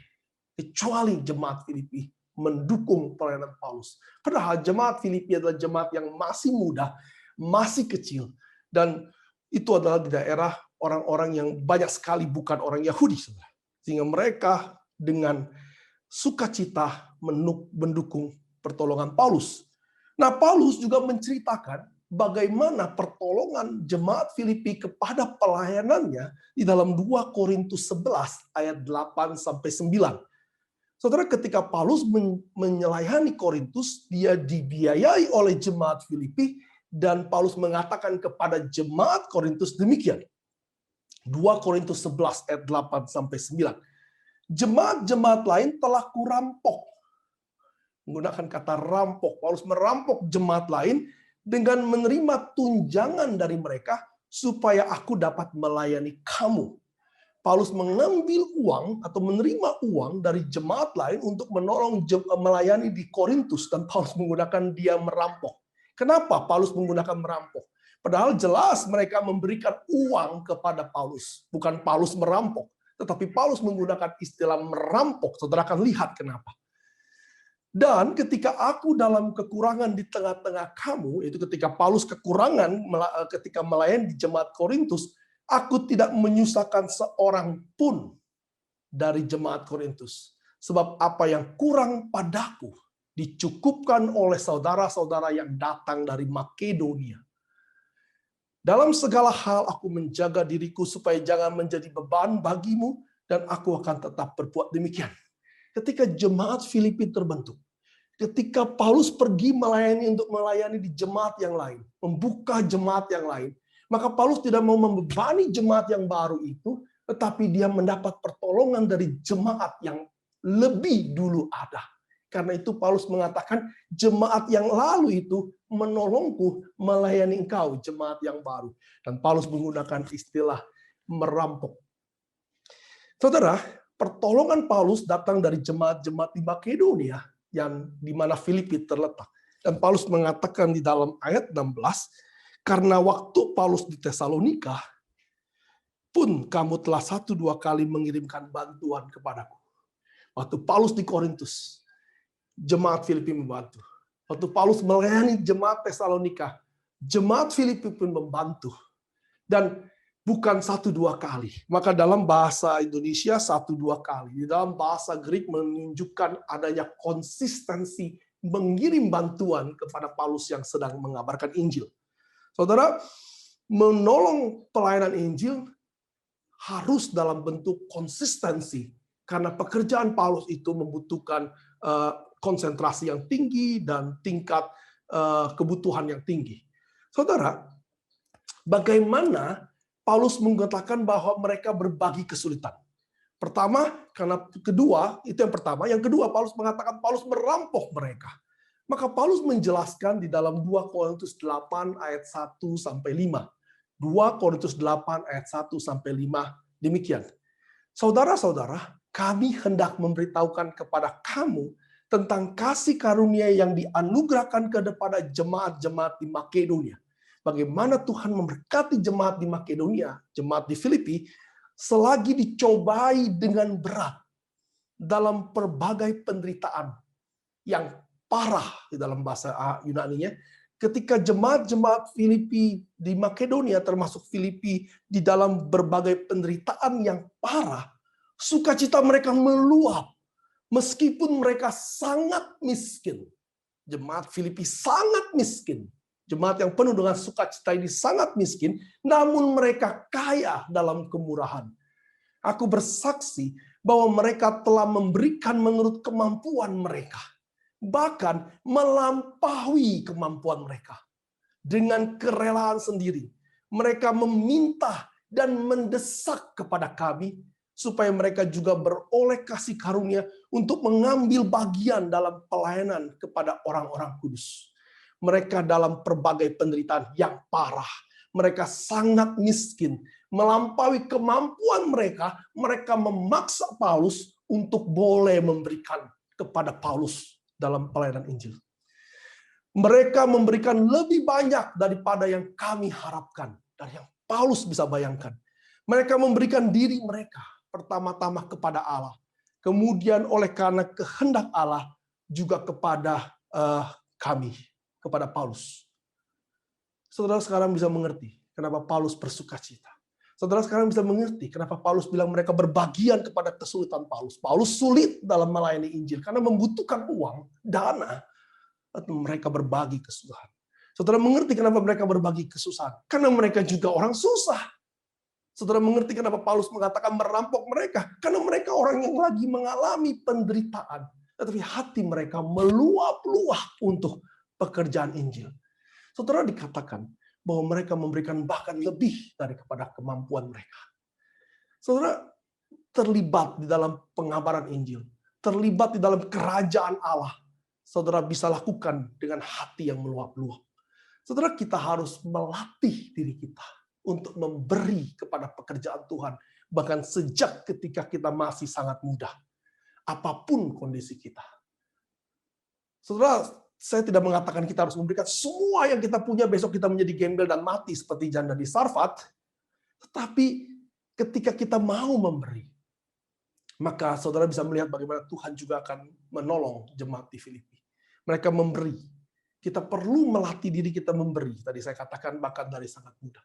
Kecuali jemaat Filipi mendukung pelayanan Paulus. Padahal jemaat Filipi adalah jemaat yang masih muda, masih kecil, dan itu adalah di daerah orang-orang yang banyak sekali bukan orang Yahudi. Sehingga mereka dengan sukacita mendukung pertolongan Paulus. Nah, Paulus juga menceritakan bagaimana pertolongan jemaat Filipi kepada pelayanannya di dalam 2 Korintus 11 ayat 8 sampai 9. Saudara, ketika Paulus melayani Korintus, dia dibiayai oleh jemaat Filipi, dan Paulus mengatakan kepada jemaat Korintus demikian. 2 Korintus 11 ayat 8 sampai 9. Jemaat-jemaat lain telah kurampok. Menggunakan kata rampok. Paulus merampok jemaat lain dengan menerima tunjangan dari mereka supaya aku dapat melayani kamu. Paulus mengambil uang atau menerima uang dari jemaat lain untuk menolong melayani di Korintus, dan Paulus menggunakan dia merampok. Kenapa Paulus menggunakan merampok? Padahal jelas mereka memberikan uang kepada Paulus, bukan Paulus merampok, tetapi Paulus menggunakan istilah merampok. Saudara akan lihat kenapa. Dan ketika aku dalam kekurangan di tengah-tengah kamu, itu ketika Paulus kekurangan ketika melayani di jemaat Korintus, aku tidak menyusahkan seorang pun dari jemaat Korintus. Sebab apa yang kurang padaku dicukupkan oleh saudara-saudara yang datang dari Makedonia. Dalam segala hal aku menjaga diriku supaya jangan menjadi beban bagimu, dan aku akan tetap berbuat demikian. Ketika jemaat Filipi terbentuk, ketika Paulus pergi melayani di jemaat yang lain, membuka jemaat yang lain, maka Paulus tidak mau membebani jemaat yang baru itu, tetapi dia mendapat pertolongan dari jemaat yang lebih dulu ada. Karena itu Paulus mengatakan jemaat yang lalu itu menolongku melayani engkau, jemaat yang baru. Dan Paulus menggunakan istilah merampok. Saudara, pertolongan Paulus datang dari jemaat-jemaat di Makedonia, yang di mana Filipi terletak. Dan Paulus mengatakan di dalam ayat 16, karena waktu Paulus di Tesalonika pun kamu telah 1-2 kali mengirimkan bantuan kepadaku. Waktu Paulus di Korintus, jemaat Filipi membantu. Waktu Paulus melayani jemaat Tesalonika, jemaat Filipi pun membantu. Dan bukan 1-2 kali. Maka dalam bahasa Indonesia 1-2 kali. Di dalam bahasa Greek menunjukkan adanya konsistensi mengirim bantuan kepada Paulus yang sedang mengabarkan Injil. Saudara, menolong pelayanan Injil harus dalam bentuk konsistensi. Karena pekerjaan Paulus itu membutuhkan konsentrasi yang tinggi dan tingkat kebutuhan yang tinggi. Saudara, bagaimana Paulus mengatakan bahwa mereka berbagi kesulitan? Pertama, karena kedua, itu yang pertama. Yang kedua, Paulus mengatakan Paulus merampok mereka. Maka Paulus menjelaskan di dalam 2 Korintus 8 ayat 1 sampai 5. 2 Korintus 8 ayat 1 sampai 5 demikian. Saudara-saudara, kami hendak memberitahukan kepada kamu tentang kasih karunia yang dianugerahkan kepada jemaat-jemaat di Makedonia. Bagaimana Tuhan memberkati jemaat di Makedonia, jemaat di Filipi, selagi dicobai dengan berat dalam berbagai penderitaan yang parah di dalam bahasa Yunani-nya. Ketika jemaat-jemaat Filipi di Makedonia, termasuk Filipi, di dalam berbagai penderitaan yang parah, sukacita mereka meluap. Meskipun mereka sangat miskin. Jemaat Filipi sangat miskin. Jemaat yang penuh dengan sukacita ini sangat miskin, namun mereka kaya dalam kemurahan. Aku bersaksi bahwa mereka telah memberikan menurut kemampuan mereka. Bahkan melampaui kemampuan mereka. Dengan kerelaan sendiri. Mereka meminta dan mendesak kepada kami supaya mereka juga beroleh kasih karunia untuk mengambil bagian dalam pelayanan kepada orang-orang kudus. Mereka dalam berbagai penderitaan yang parah. Mereka sangat miskin. Melampaui kemampuan mereka, mereka memaksa Paulus untuk boleh memberikan kepada Paulus dalam pelayanan Injil. Mereka memberikan lebih banyak daripada yang kami harapkan, dari yang Paulus bisa bayangkan. Mereka memberikan diri mereka pertama-tama kepada Allah. Kemudian oleh karena kehendak Allah juga kepada kami, kepada Paulus. Saudara sekarang bisa mengerti kenapa Paulus bersukacita. Saudara sekarang bisa mengerti kenapa Paulus bilang mereka berbagian kepada kesulitan Paulus. Paulus sulit dalam melayani Injil karena membutuhkan uang, dana, atau mereka berbagi kesusahan. Saudara mengerti kenapa mereka berbagi kesusahan? Karena mereka juga orang susah. Saudara mengerti kenapa Paulus mengatakan merampok mereka? Karena mereka orang yang lagi mengalami penderitaan. Tetapi hati mereka meluap-luap untuk pekerjaan Injil. Saudara dikatakan bahwa mereka memberikan bahkan lebih daripada kemampuan mereka. Saudara terlibat di dalam pengabaran Injil. Terlibat di dalam kerajaan Allah. Saudara bisa lakukan dengan hati yang meluap-luap. Saudara, kita harus melatih diri kita untuk memberi kepada pekerjaan Tuhan. Bahkan sejak ketika kita masih sangat muda. Apapun kondisi kita. Saudara, saya tidak mengatakan kita harus memberikan semua yang kita punya, besok kita menjadi gembel dan mati seperti janda di Sarfat. Tetapi ketika kita mau memberi, maka saudara bisa melihat bagaimana Tuhan juga akan menolong jemaat di Filipi. Mereka memberi. Kita perlu melatih diri kita memberi. Tadi saya katakan bahkan dari sangat muda.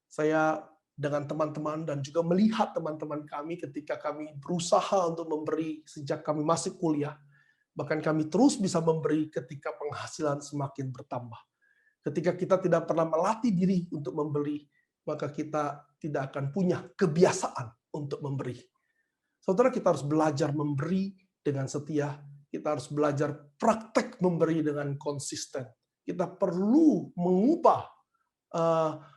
Saya dengan teman-teman dan juga melihat teman-teman kami ketika kami berusaha untuk memberi sejak kami masih kuliah. Bahkan kami terus bisa memberi ketika penghasilan semakin bertambah. Ketika kita tidak pernah melatih diri untuk memberi, maka kita tidak akan punya kebiasaan untuk memberi. Saudara, kita harus belajar memberi dengan setia. Kita harus belajar praktek memberi dengan konsisten. Kita perlu mengubah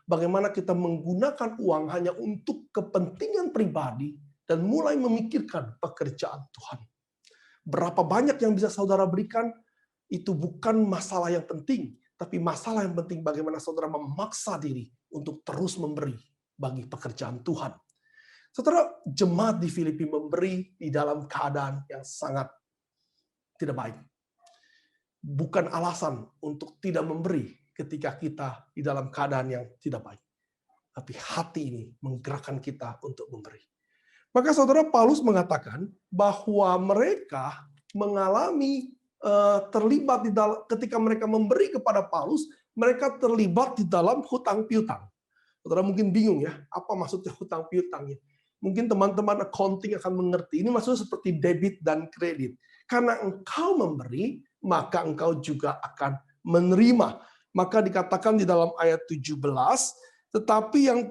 bagaimana kita menggunakan uang hanya untuk kepentingan pribadi dan mulai memikirkan pekerjaan Tuhan. Berapa banyak yang bisa saudara berikan, itu bukan masalah yang penting. Tapi masalah yang penting bagaimana saudara memaksa diri untuk terus memberi bagi pekerjaan Tuhan. Saudara, jemaat di Filipi memberi di dalam keadaan yang sangat tidak baik. Bukan alasan untuk tidak memberi ketika kita di dalam keadaan yang tidak baik. Tapi hati ini menggerakkan kita untuk memberi. Maka saudara, Paulus mengatakan bahwa mereka mengalami terlibat di dalam, ketika mereka memberi kepada Paulus, mereka terlibat di dalam hutang piutang. Saudara mungkin bingung ya, apa maksudnya hutang piutangnya? Mungkin teman-teman accounting akan mengerti. Ini maksudnya seperti debit dan kredit. Karena engkau memberi, maka engkau juga akan menerima. Maka dikatakan di dalam ayat 17, tetapi yang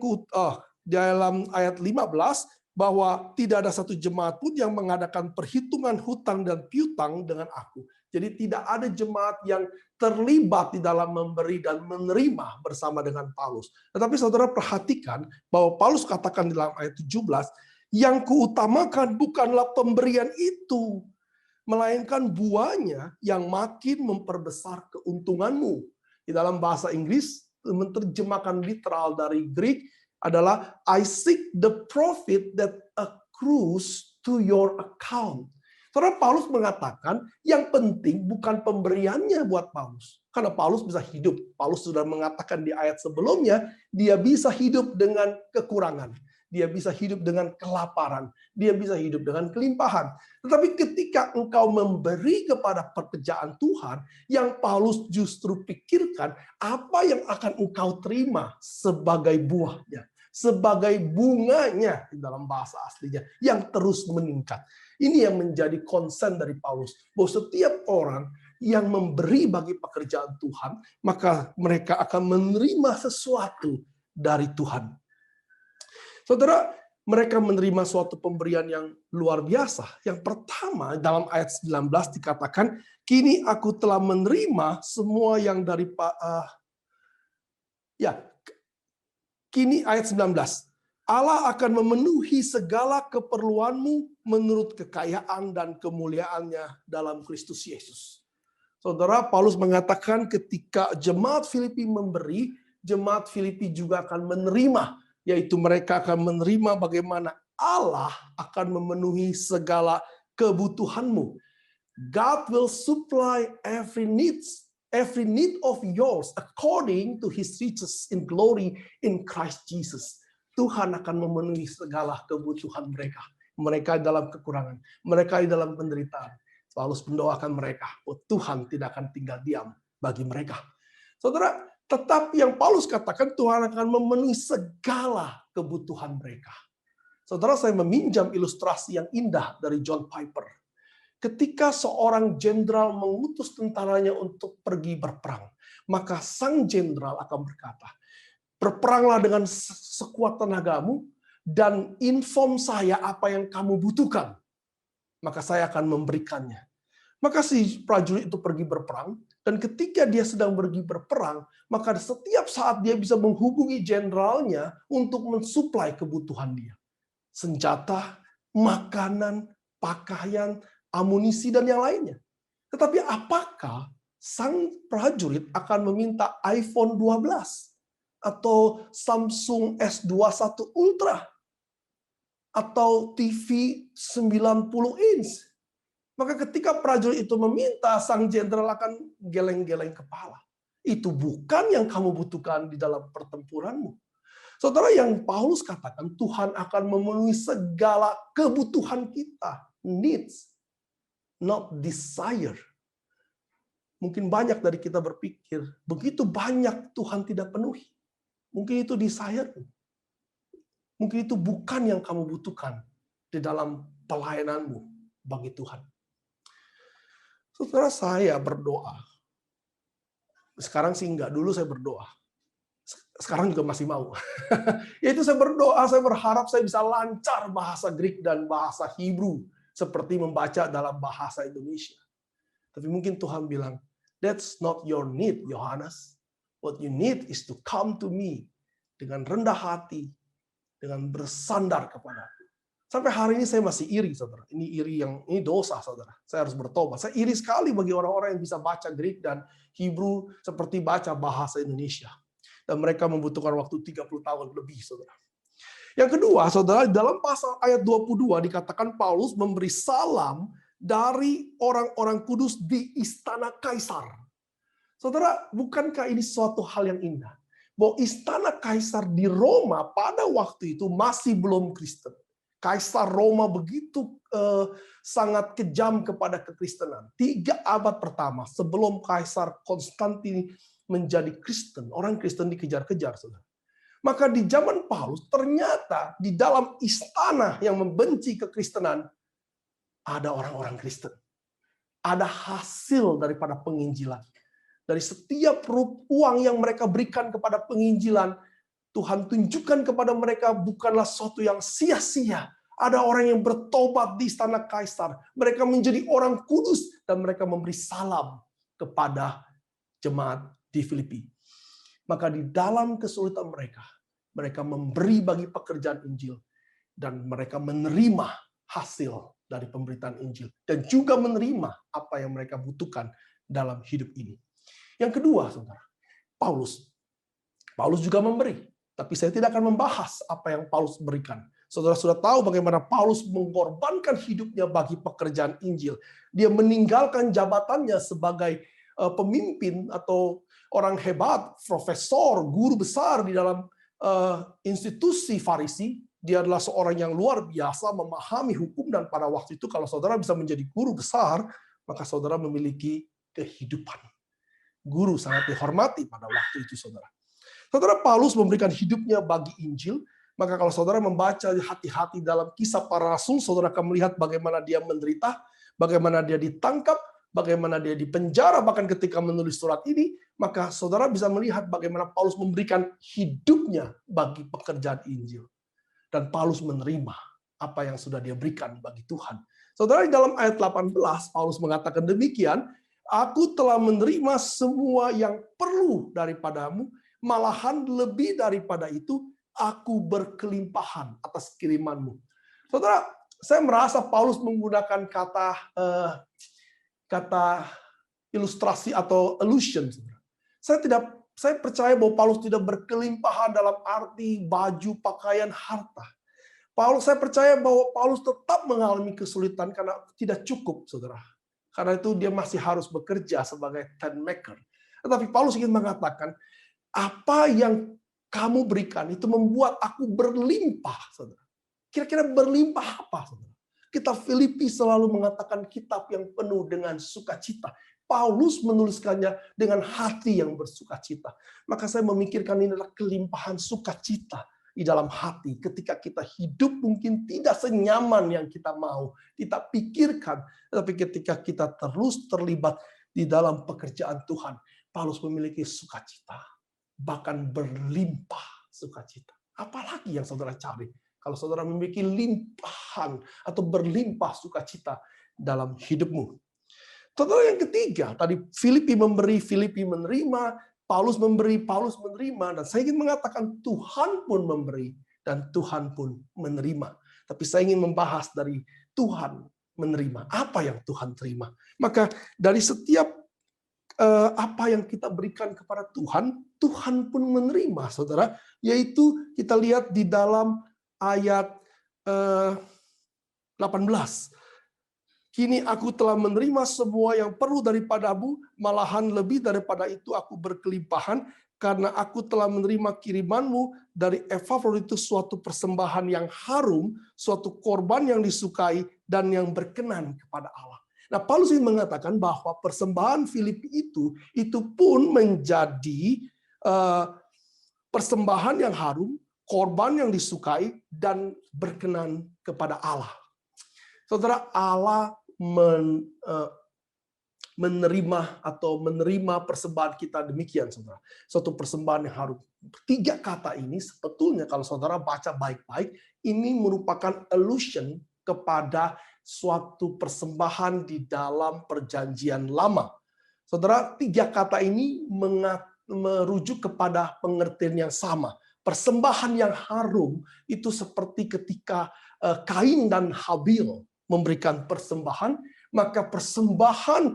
dalam ayat 15, bahwa tidak ada satu jemaat pun yang mengadakan perhitungan hutang dan piutang dengan aku. Jadi tidak ada jemaat yang terlibat di dalam memberi dan menerima bersama dengan Paulus. Tetapi saudara perhatikan bahwa Paulus katakan di dalam ayat 17, yang kuutamakan bukanlah pemberian itu, melainkan buahnya yang makin memperbesar keuntunganmu. Di dalam bahasa Inggris, menerjemahkan literal dari Greek adalah I seek the profit that accrues to your account. Saudara, Paulus mengatakan yang penting bukan pemberiannya buat Paulus. Karena Paulus bisa hidup. Paulus sudah mengatakan di ayat sebelumnya, dia bisa hidup dengan kekurangan. Dia bisa hidup dengan kelaparan. Dia bisa hidup dengan kelimpahan. Tetapi ketika engkau memberi kepada pekerjaan Tuhan, yang Paulus justru pikirkan, apa yang akan engkau terima sebagai buahnya. Sebagai bunganya dalam bahasa aslinya yang terus meningkat. Ini yang menjadi concern dari Paulus. Bahwa setiap orang yang memberi bagi pekerjaan Tuhan, maka mereka akan menerima sesuatu dari Tuhan. Saudara, mereka menerima suatu pemberian yang luar biasa. Yang pertama, dalam ayat 19 dikatakan, kini aku telah menerima semua yang dari kini ayat 19. Allah akan memenuhi segala keperluanmu menurut kekayaan dan kemuliaannya dalam Kristus Yesus. Saudara, Paulus mengatakan ketika jemaat Filipi memberi, jemaat Filipi juga akan menerima, yaitu mereka akan menerima bagaimana Allah akan memenuhi segala kebutuhanmu. God will supply every needs every need of yours according to his riches in glory in Christ Jesus. Tuhan akan memenuhi segala kebutuhan mereka. Mereka dalam kekurangan, mereka dalam penderitaan. Paulus mendoakan mereka, Tuhan tidak akan tinggal diam bagi mereka. Saudara, tetapi yang Paulus katakan, Tuhan akan memenuhi segala kebutuhan mereka. Saudara, saya meminjam ilustrasi yang indah dari John Piper. Ketika seorang jenderal mengutus tentaranya untuk pergi berperang, maka sang jenderal akan berkata, berperanglah dengan sekuat tenagamu dan inform saya apa yang kamu butuhkan, maka saya akan memberikannya. Maka si prajurit itu pergi berperang, dan ketika dia sedang pergi berperang, maka setiap saat dia bisa menghubungi jenderalnya untuk mensuplai kebutuhan dia. Senjata, makanan, pakaian, amunisi, dan yang lainnya. Tetapi apakah sang prajurit akan meminta iPhone 12 atau Samsung S21 Ultra atau TV 90 inch? Maka ketika prajurit itu meminta, sang jenderal akan geleng-geleng kepala. Itu bukan yang kamu butuhkan di dalam pertempuranmu. Saudara, yang Paulus katakan, Tuhan akan memenuhi segala kebutuhan kita. Needs, not desire. Mungkin banyak dari kita berpikir, begitu banyak Tuhan tidak penuhi. Mungkin itu desire. Mungkin itu bukan yang kamu butuhkan di dalam pelayananmu bagi Tuhan. Saudara, saya berdoa. Sekarang sih enggak, dulu saya berdoa. Sekarang juga masih mau. Yaitu saya berdoa, saya berharap saya bisa lancar bahasa Greek dan bahasa Hebrew seperti membaca dalam bahasa Indonesia. Tapi mungkin Tuhan bilang, that's not your need, Yohanes. What you need is to come to me dengan rendah hati, dengan bersandar kepadaku. Sampai hari ini saya masih iri, saudara. Ini dosa, saudara. Saya harus bertobat. Saya iri sekali bagi orang-orang yang bisa baca Greek dan Hebrew seperti baca bahasa Indonesia. Dan mereka membutuhkan waktu 30 tahun lebih, saudara. Yang kedua, saudara, dalam pasal ayat 22 dikatakan Paulus memberi salam dari orang-orang kudus di istana Kaisar. Saudara, bukankah ini suatu hal yang indah? Bahwa istana Kaisar di Roma pada waktu itu masih belum Kristen. Kaisar Roma begitu sangat kejam kepada kekristenan. 3 abad pertama sebelum Kaisar Konstantin menjadi Kristen, orang Kristen dikejar-kejar, saudara. Maka di zaman Paulus ternyata di dalam istana yang membenci kekristenan ada orang-orang Kristen. Ada hasil daripada penginjilan. Dari setiap uang yang mereka berikan kepada penginjilan, Tuhan tunjukkan kepada mereka bukanlah sesuatu yang sia-sia. Ada orang yang bertobat di istana Kaisar. Mereka menjadi orang kudus dan mereka memberi salam kepada jemaat di Filipi. Maka di dalam kesulitan mereka, mereka memberi bagi pekerjaan Injil dan mereka menerima hasil dari pemberitaan Injil dan juga menerima apa yang mereka butuhkan dalam hidup ini. Yang kedua, saudara, Paulus juga memberi. Tapi saya tidak akan membahas apa yang Paulus berikan. Saudara sudah tahu bagaimana Paulus mengorbankan hidupnya bagi pekerjaan Injil. Dia meninggalkan jabatannya sebagai pemimpin atau orang hebat, profesor, guru besar di dalam institusi Farisi. Dia adalah seorang yang luar biasa memahami hukum, dan pada waktu itu kalau saudara bisa menjadi guru besar, maka saudara memiliki kehidupan. Guru sangat dihormati pada waktu itu, saudara. Saudara, Paulus memberikan hidupnya bagi Injil. Maka kalau saudara membaca hati-hati dalam Kisah Para Rasul, saudara akan melihat bagaimana dia menderita, bagaimana dia ditangkap, bagaimana dia dipenjara, bahkan ketika menulis surat ini, maka saudara bisa melihat bagaimana Paulus memberikan hidupnya bagi pekerjaan Injil. Dan Paulus menerima apa yang sudah dia berikan bagi Tuhan. Saudara, di dalam ayat 18, Paulus mengatakan demikian, aku telah menerima semua yang perlu daripadamu, malahan lebih daripada itu, aku berkelimpahan atas kirimanmu. Saudara, saya merasa Paulus menggunakan kata ilustrasi atau illusion. Saya percaya bahwa Paulus tidak berkelimpahan dalam arti baju, pakaian, harta. Saya percaya bahwa Paulus tetap mengalami kesulitan karena tidak cukup, saudara. Karena itu dia masih harus bekerja sebagai tent maker. Tetapi Paulus ingin mengatakan, apa yang kamu berikan itu membuat aku berlimpah, saudara. Kira-kira berlimpah apa, saudara? Kitab Filipi selalu mengatakan kitab yang penuh dengan sukacita. Paulus menuliskannya dengan hati yang bersukacita. Maka saya memikirkan ini adalah kelimpahan sukacita di dalam hati. Ketika kita hidup mungkin tidak senyaman yang kita mau, kita pikirkan. Tapi ketika kita terus terlibat di dalam pekerjaan Tuhan, Paulus memiliki sukacita. Bahkan berlimpah sukacita. Apalagi yang saudara cari? Kalau saudara memiliki limpahan atau berlimpah sukacita dalam hidupmu. Saudara, yang ketiga, tadi Filipi memberi, Filipi menerima, Paulus memberi, Paulus menerima, dan saya ingin mengatakan Tuhan pun memberi dan Tuhan pun menerima. Tapi saya ingin membahas dari Tuhan menerima. Apa yang Tuhan terima? Maka dari setiap apa yang kita berikan kepada Tuhan, Tuhan pun menerima, saudara. Yaitu kita lihat di dalam ayat 18. Kini aku telah menerima semua yang perlu daripadamu, malahan lebih daripada itu aku berkelimpahan, karena aku telah menerima kirimanmu dari Epafroditus, suatu persembahan yang harum, suatu korban yang disukai dan yang berkenan kepada Allah. Nah, Paulus ingin mengatakan bahwa persembahan Filipi itu pun menjadi persembahan yang harum, korban yang disukai, dan berkenan kepada Allah. Saudara, Allah menerima persembahan kita demikian, saudara. Suatu persembahan yang harum. 3 kata ini sebetulnya kalau saudara baca baik-baik, ini merupakan allusion kepada suatu persembahan di dalam perjanjian lama. Saudara, 3 kata ini merujuk kepada pengertian yang sama. Persembahan yang harum itu seperti ketika Kain dan Habil memberikan persembahan, maka persembahan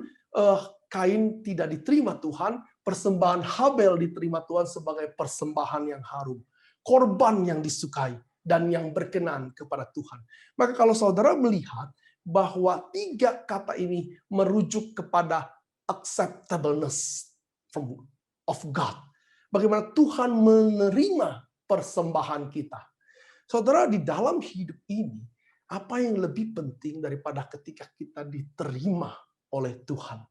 Kain tidak diterima Tuhan, persembahan Habel diterima Tuhan sebagai persembahan yang harum. Korban yang disukai dan yang berkenan kepada Tuhan. Maka kalau saudara melihat bahwa 3 kata ini merujuk kepada acceptableness of God. Bagaimana Tuhan menerima persembahan kita. Saudara, di dalam hidup ini, apa yang lebih penting daripada ketika kita diterima oleh Tuhan?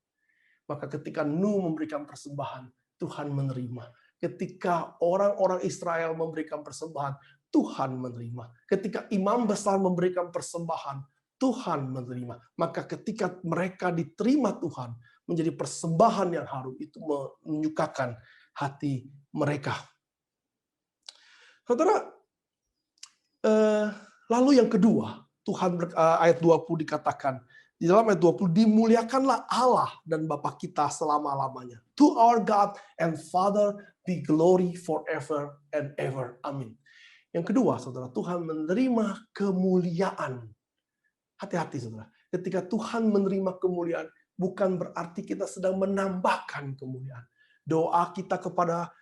Maka ketika Nuh memberikan persembahan, Tuhan menerima. Ketika orang-orang Israel memberikan persembahan, Tuhan menerima. Ketika imam besar memberikan persembahan, Tuhan menerima. Maka ketika mereka diterima Tuhan, menjadi persembahan yang harum, itu menyukakan hati mereka. Saudara, lalu yang kedua, Tuhan ayat 20 dikatakan, di dalam ayat 20, dimuliakanlah Allah dan Bapa kita selama-lamanya. To our God and Father be glory forever and ever. Amin. Yang kedua, saudara, Tuhan menerima kemuliaan. Hati-hati, saudara. Ketika Tuhan menerima kemuliaan, bukan berarti kita sedang menambahkan kemuliaan. Doa kita kepada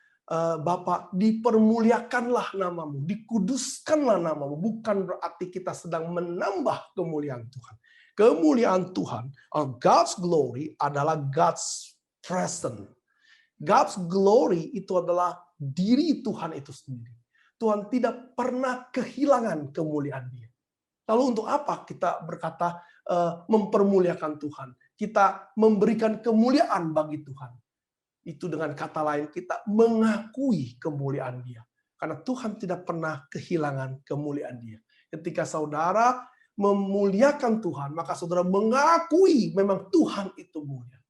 Bapa, dipermuliakanlah namamu, dikuduskanlah namamu. Bukan berarti kita sedang menambah kemuliaan Tuhan. Kemuliaan Tuhan, God's glory adalah God's presence. God's glory itu adalah diri Tuhan itu sendiri. Tuhan tidak pernah kehilangan kemuliaan Dia. Lalu untuk apa kita berkata mempermuliakan Tuhan? Kita memberikan kemuliaan bagi Tuhan. Itu dengan kata lain kita mengakui kemuliaan Dia. Karena Tuhan tidak pernah kehilangan kemuliaan Dia. Ketika saudara memuliakan Tuhan, maka saudara mengakui memang Tuhan itu mulia.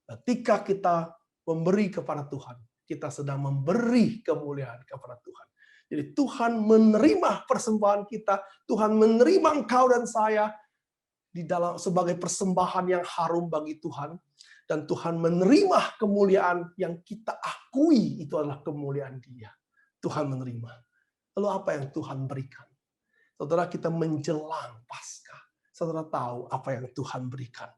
Ketika kita memberi kepada Tuhan, kita sedang memberi kemuliaan kepada Tuhan. Jadi Tuhan menerima persembahan kita, Tuhan menerima engkau dan saya di dalam sebagai persembahan yang harum bagi Tuhan, dan Tuhan menerima kemuliaan yang kita akui itu adalah kemuliaan Dia. Tuhan menerima. Lalu apa yang Tuhan berikan? Saudara, kita menjelang Paskah. Saudara tahu apa yang Tuhan berikan.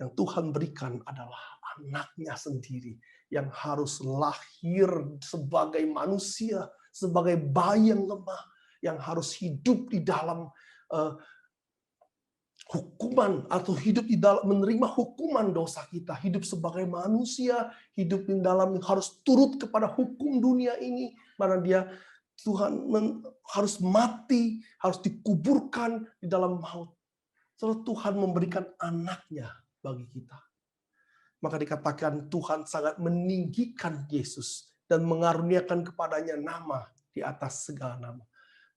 Yang Tuhan berikan adalah anaknya sendiri yang harus lahir sebagai manusia, sebagai bayi yang lemah, yang harus hidup di dalam hukuman atau hidup di dalam menerima hukuman dosa kita, hidup sebagai manusia, hidup di dalam harus turut kepada hukum dunia ini, mana dia harus mati, harus dikuburkan di dalam maut. Setelah Tuhan memberikan anaknya bagi kita. Maka dikatakan Tuhan sangat meninggikan Yesus dan mengaruniakan kepadanya nama di atas segala nama.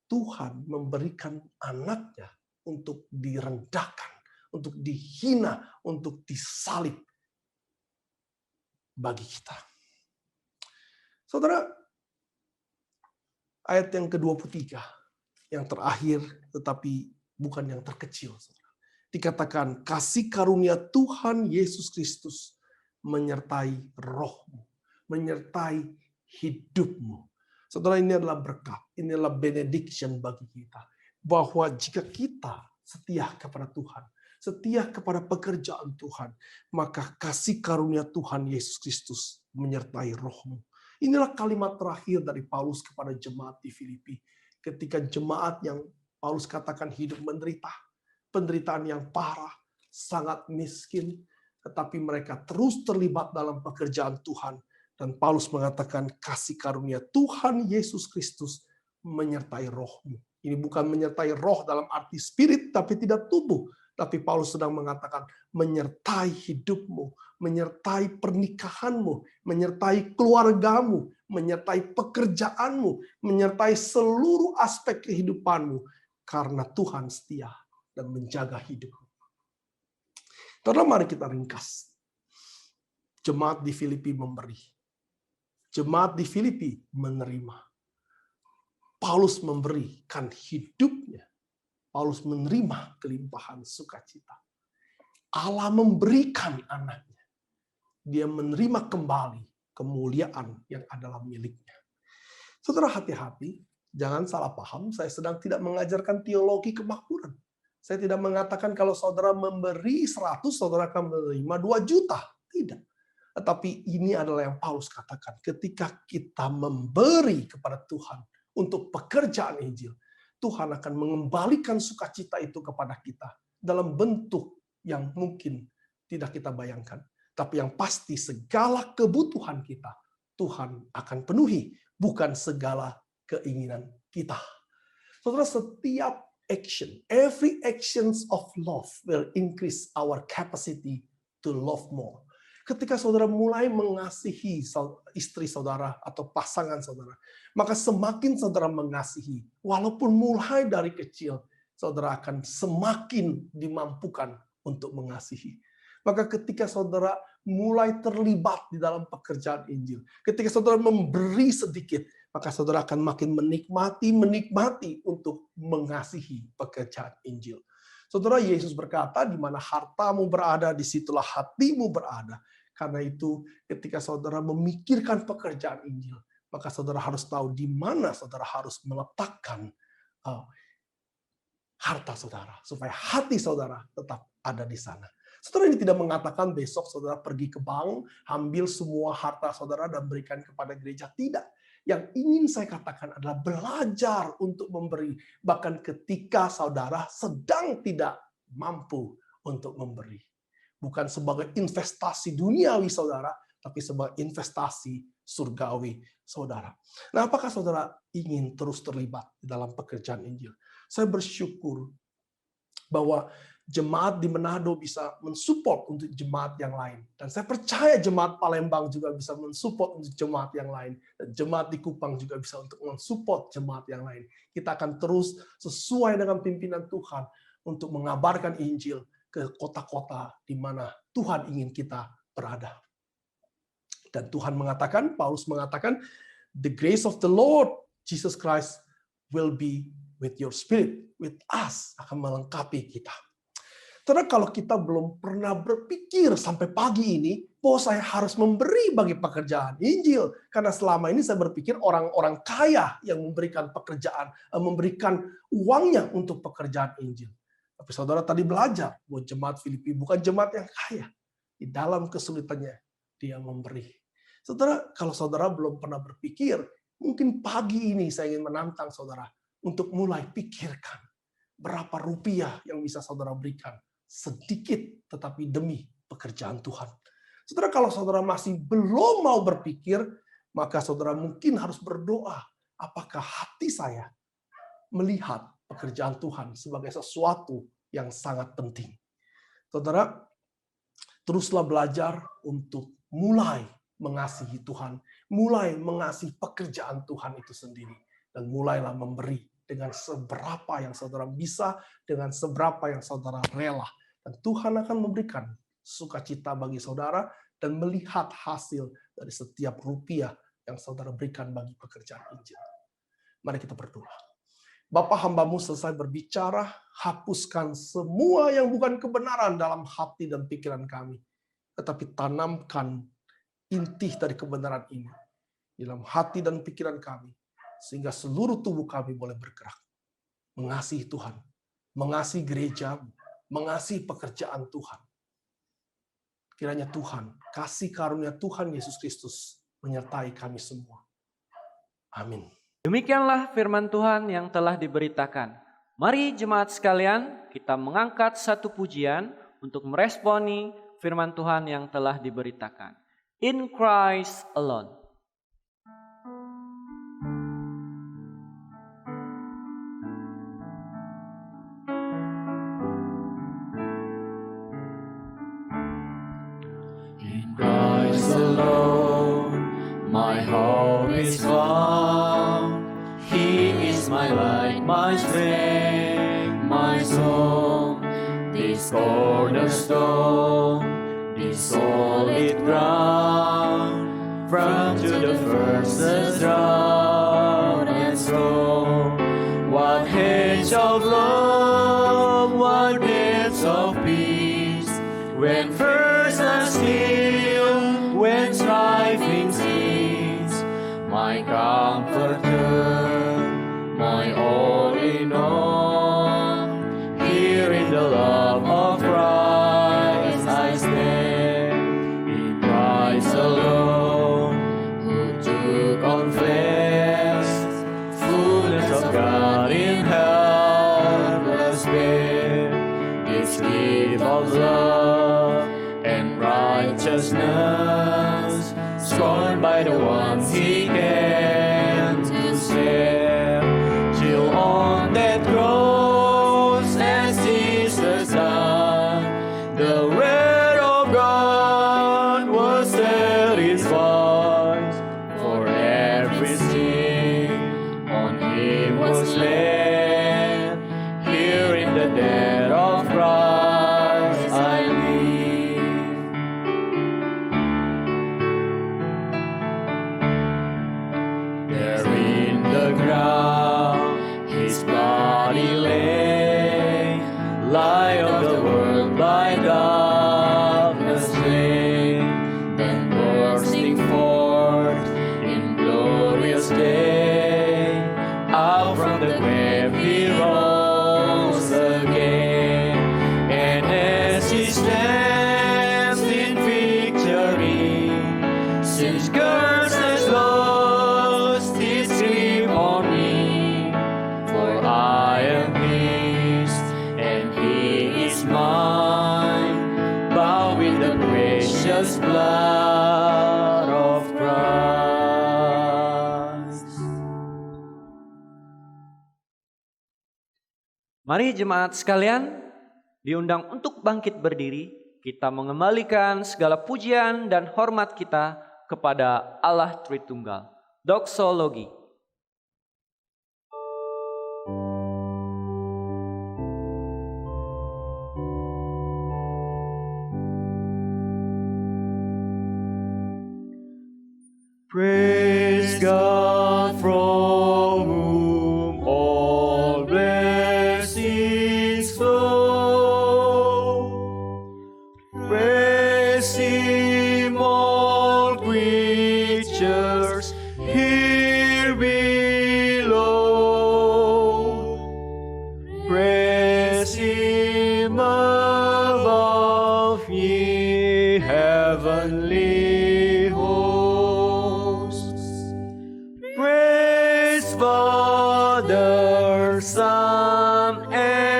Tuhan memberikan anaknya untuk direndahkan, untuk dihina, untuk disalib bagi kita. Saudara, ayat yang ke-23, yang terakhir tetapi bukan yang terkecil. Saudara. Dikatakan kasih karunia Tuhan Yesus Kristus menyertai rohmu, menyertai hidupmu. Saudara, ini adalah berkat, ini adalah benediction bagi kita. Bahwa jika kita setia kepada Tuhan, setia kepada pekerjaan Tuhan, maka kasih karunia Tuhan Yesus Kristus menyertai rohmu. Inilah kalimat terakhir dari Paulus kepada jemaat di Filipi. Ketika jemaat yang Paulus katakan hidup menderita, penderitaan yang parah, sangat miskin, tetapi mereka terus terlibat dalam pekerjaan Tuhan. Dan Paulus mengatakan kasih karunia Tuhan Yesus Kristus menyertai rohmu. Ini bukan menyertai roh dalam arti spirit, tapi tidak tubuh. Tapi Paulus sedang mengatakan menyertai hidupmu, menyertai pernikahanmu, menyertai keluargamu, menyertai pekerjaanmu, menyertai seluruh aspek kehidupanmu. Karena Tuhan setia dan menjaga hidupmu. Saudara, mari kita ringkas. Jemaat di Filipi memberi. Jemaat di Filipi menerima. Paulus memberikan hidupnya. Paulus menerima kelimpahan sukacita. Allah memberikan anaknya. Dia menerima kembali kemuliaan yang adalah miliknya. Saudara, hati-hati. Jangan salah paham, saya sedang tidak mengajarkan teologi kemakmuran. Saya tidak mengatakan kalau saudara memberi 100, saudara akan menerima 2 juta. Tidak. Tetapi ini adalah yang Paulus katakan. Ketika kita memberi kepada Tuhan untuk pekerjaan Injil, Tuhan akan mengembalikan sukacita itu kepada kita dalam bentuk yang mungkin tidak kita bayangkan. Tapi yang pasti segala kebutuhan kita, Tuhan akan penuhi, bukan segala keinginan kita. Saudara, setiap action, every actions of love will increase our capacity to love more. Ketika saudara mulai mengasihi istri saudara atau pasangan saudara, maka semakin saudara mengasihi, walaupun mulai dari kecil, saudara akan semakin dimampukan untuk mengasihi. Maka ketika saudara mulai terlibat di dalam pekerjaan Injil, ketika saudara memberi sedikit, maka saudara akan makin menikmati untuk mengasihi pekerjaan Injil. Saudara, Yesus berkata, di mana hartamu berada, disitulah hatimu berada. Karena itu, ketika saudara memikirkan pekerjaan Injil, maka saudara harus tahu di mana saudara harus meletakkan harta saudara, supaya hati saudara tetap ada di sana. Saudara, ini tidak mengatakan besok saudara pergi ke bank, ambil semua harta saudara dan berikan kepada gereja. Tidak. Yang ingin saya katakan adalah belajar untuk memberi, bahkan ketika saudara sedang tidak mampu untuk memberi. Bukan sebagai investasi duniawi saudara, tapi sebagai investasi surgawi saudara. Nah, apakah saudara ingin terus terlibat dalam pekerjaan Injil? Saya bersyukur bahwa jemaat di Manado bisa mensupport untuk jemaat yang lain. Dan saya percaya jemaat Palembang juga bisa mensupport untuk jemaat yang lain. Dan jemaat di Kupang juga bisa untuk mensupport jemaat yang lain. Kita akan terus sesuai dengan pimpinan Tuhan untuk mengabarkan Injil ke kota-kota di mana Tuhan ingin kita berada. Dan Tuhan mengatakan, Paulus mengatakan, the grace of the Lord Jesus Christ will be with your spirit, with us, akan melengkapi kita. Karena kalau kita belum pernah berpikir sampai pagi ini, bahwa saya harus memberi bagi pekerjaan Injil. Karena selama ini saya berpikir orang-orang kaya yang memberikan pekerjaan, memberikan uangnya untuk pekerjaan Injil. Tapi saudara tadi belajar bahwa jemaat Filipi bukan jemaat yang kaya. Di dalam kesulitannya, dia memberi. Saudara, kalau saudara belum pernah berpikir, mungkin pagi ini saya ingin menantang saudara untuk mulai pikirkan. Berapa rupiah yang bisa saudara berikan? Sedikit, tetapi demi pekerjaan Tuhan. Saudara, kalau saudara masih belum mau berpikir, maka saudara mungkin harus berdoa. Apakah hati saya melihat pekerjaan Tuhan sebagai sesuatu yang sangat penting? Saudara, teruslah belajar untuk mulai mengasihi Tuhan, mulai mengasihi pekerjaan Tuhan itu sendiri, dan mulailah memberi dengan seberapa yang saudara bisa, dengan seberapa yang saudara rela. Dan Tuhan akan memberikan sukacita bagi saudara dan melihat hasil dari setiap rupiah yang saudara berikan bagi pekerjaan Injil. Mari kita berdoa. Bapa, hamba-Mu selesai berbicara, hapuskan semua yang bukan kebenaran dalam hati dan pikiran kami. Tetapi tanamkan inti dari kebenaran ini dalam hati dan pikiran kami, sehingga seluruh tubuh kami boleh bergerak. Mengasihi Tuhan, mengasihi gereja-Mu, mengasihi pekerjaan Tuhan. Kiranya Tuhan, kasih karunia Tuhan Yesus Kristus menyertai kami semua. Amin. Demikianlah firman Tuhan yang telah diberitakan. Mari jemaat sekalian, kita mengangkat satu pujian untuk meresponi firman Tuhan yang telah diberitakan. In Christ alone. In Christ alone, my hope is found. He is my light, my strength, my song. This cornerstone, this solid ground, from to the first round and strong. What hedge of love, what depths of peace, when first I still, when striving cease, my comforter, my all in all, here in the love of Christ I stand. In Christ alone, who took on flesh, fullness of God in helpless babe, this gift of love and righteousness, scorned by the ones He came to save. Till on that cross, as Jesus died, the word of God was satisfied. For every sin on Him was laid. Here in the death of Christ I live. There in the ground His body lay, light of the world by darkness slain, then bursting forth in glorious day, out from the grave He rose again. And as He stands in victory, since curse has lost its grip on me, for I am His and He is mine, bound with the precious blood of Christ. Mari jemaat sekalian, diundang untuk bangkit berdiri, kita mengembalikan segala pujian dan hormat kita kepada Allah Tritunggal. Doksologi. Praise God from whom all blessings flow. Praise Him, all creatures here below. Praise Him above, ye heavenly hosts. Praise Father, Son, and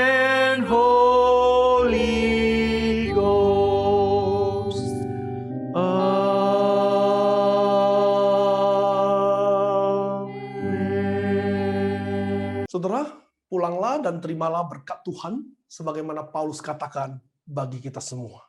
pulanglah dan terimalah berkat Tuhan, sebagaimana Paulus katakan bagi kita semua.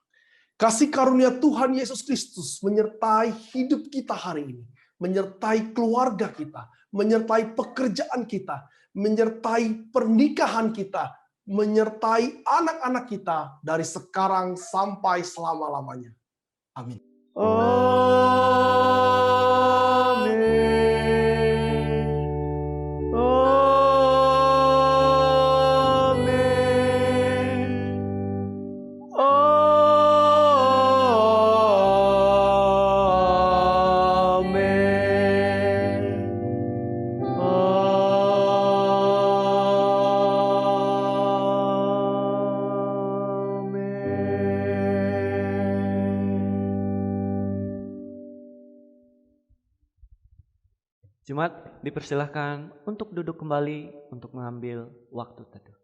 Kasih karunia Tuhan Yesus Kristus menyertai hidup kita hari ini, menyertai keluarga kita, menyertai pekerjaan kita, menyertai pernikahan kita, menyertai anak-anak kita dari sekarang sampai selama-lamanya. Amin. Jemaat dipersilahkan untuk duduk kembali untuk mengambil waktu teduh.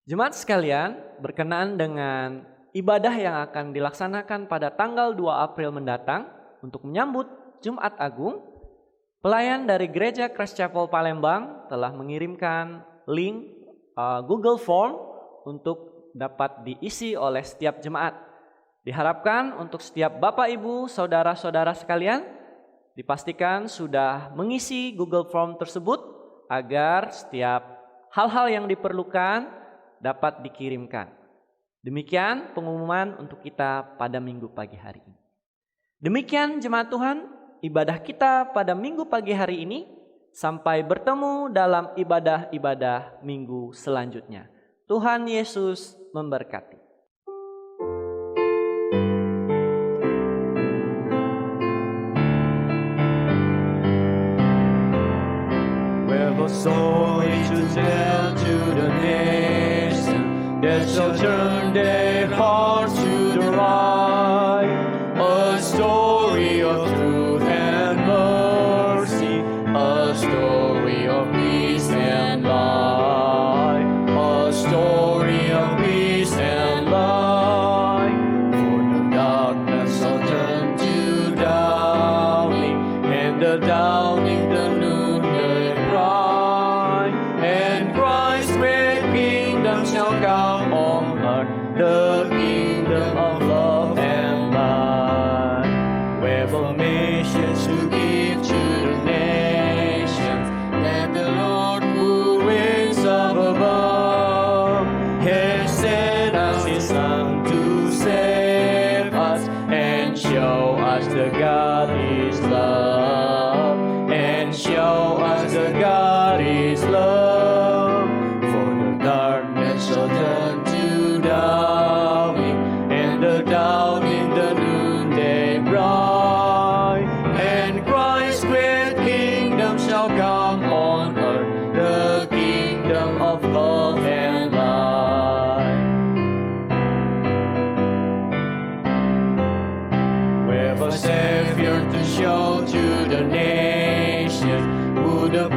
Jemaat sekalian, berkenaan dengan ibadah yang akan dilaksanakan pada tanggal 2 April mendatang, untuk menyambut Jumat Agung, pelayan dari Gereja Christ Chapel Palembang telah mengirimkan link Google Form untuk dapat diisi oleh setiap jemaat. Diharapkan untuk setiap Bapak, Ibu, Saudara-saudara sekalian, dipastikan sudah mengisi Google Form tersebut agar setiap hal-hal yang diperlukan dapat dikirimkan. Demikian pengumuman untuk kita pada minggu pagi hari ini. Demikian jemaat Tuhan, ibadah kita pada minggu pagi hari ini. Sampai bertemu dalam ibadah-ibadah minggu selanjutnya. Tuhan Yesus memberkati. We have a story to tell to the nation, that shall turn their hearts to the right. A story of truth and mercy, a story of peace and light, a story of peace and light. For the darkness shall turn to dawning, and the dawning the noonday bright, and Christ's great kingdom shall come on earth, the kingdom of love and light. Reformations to give to the nations, that the Lord who reigns up above has sent us His Son to save us and show us the God is love, and show us the God is love. For the darkness shall turn to dawning, and the dawning the noonday bright, and Christ's great kingdom shall come on earth, the kingdom of love and light. We have a Savior to show to the nations, who the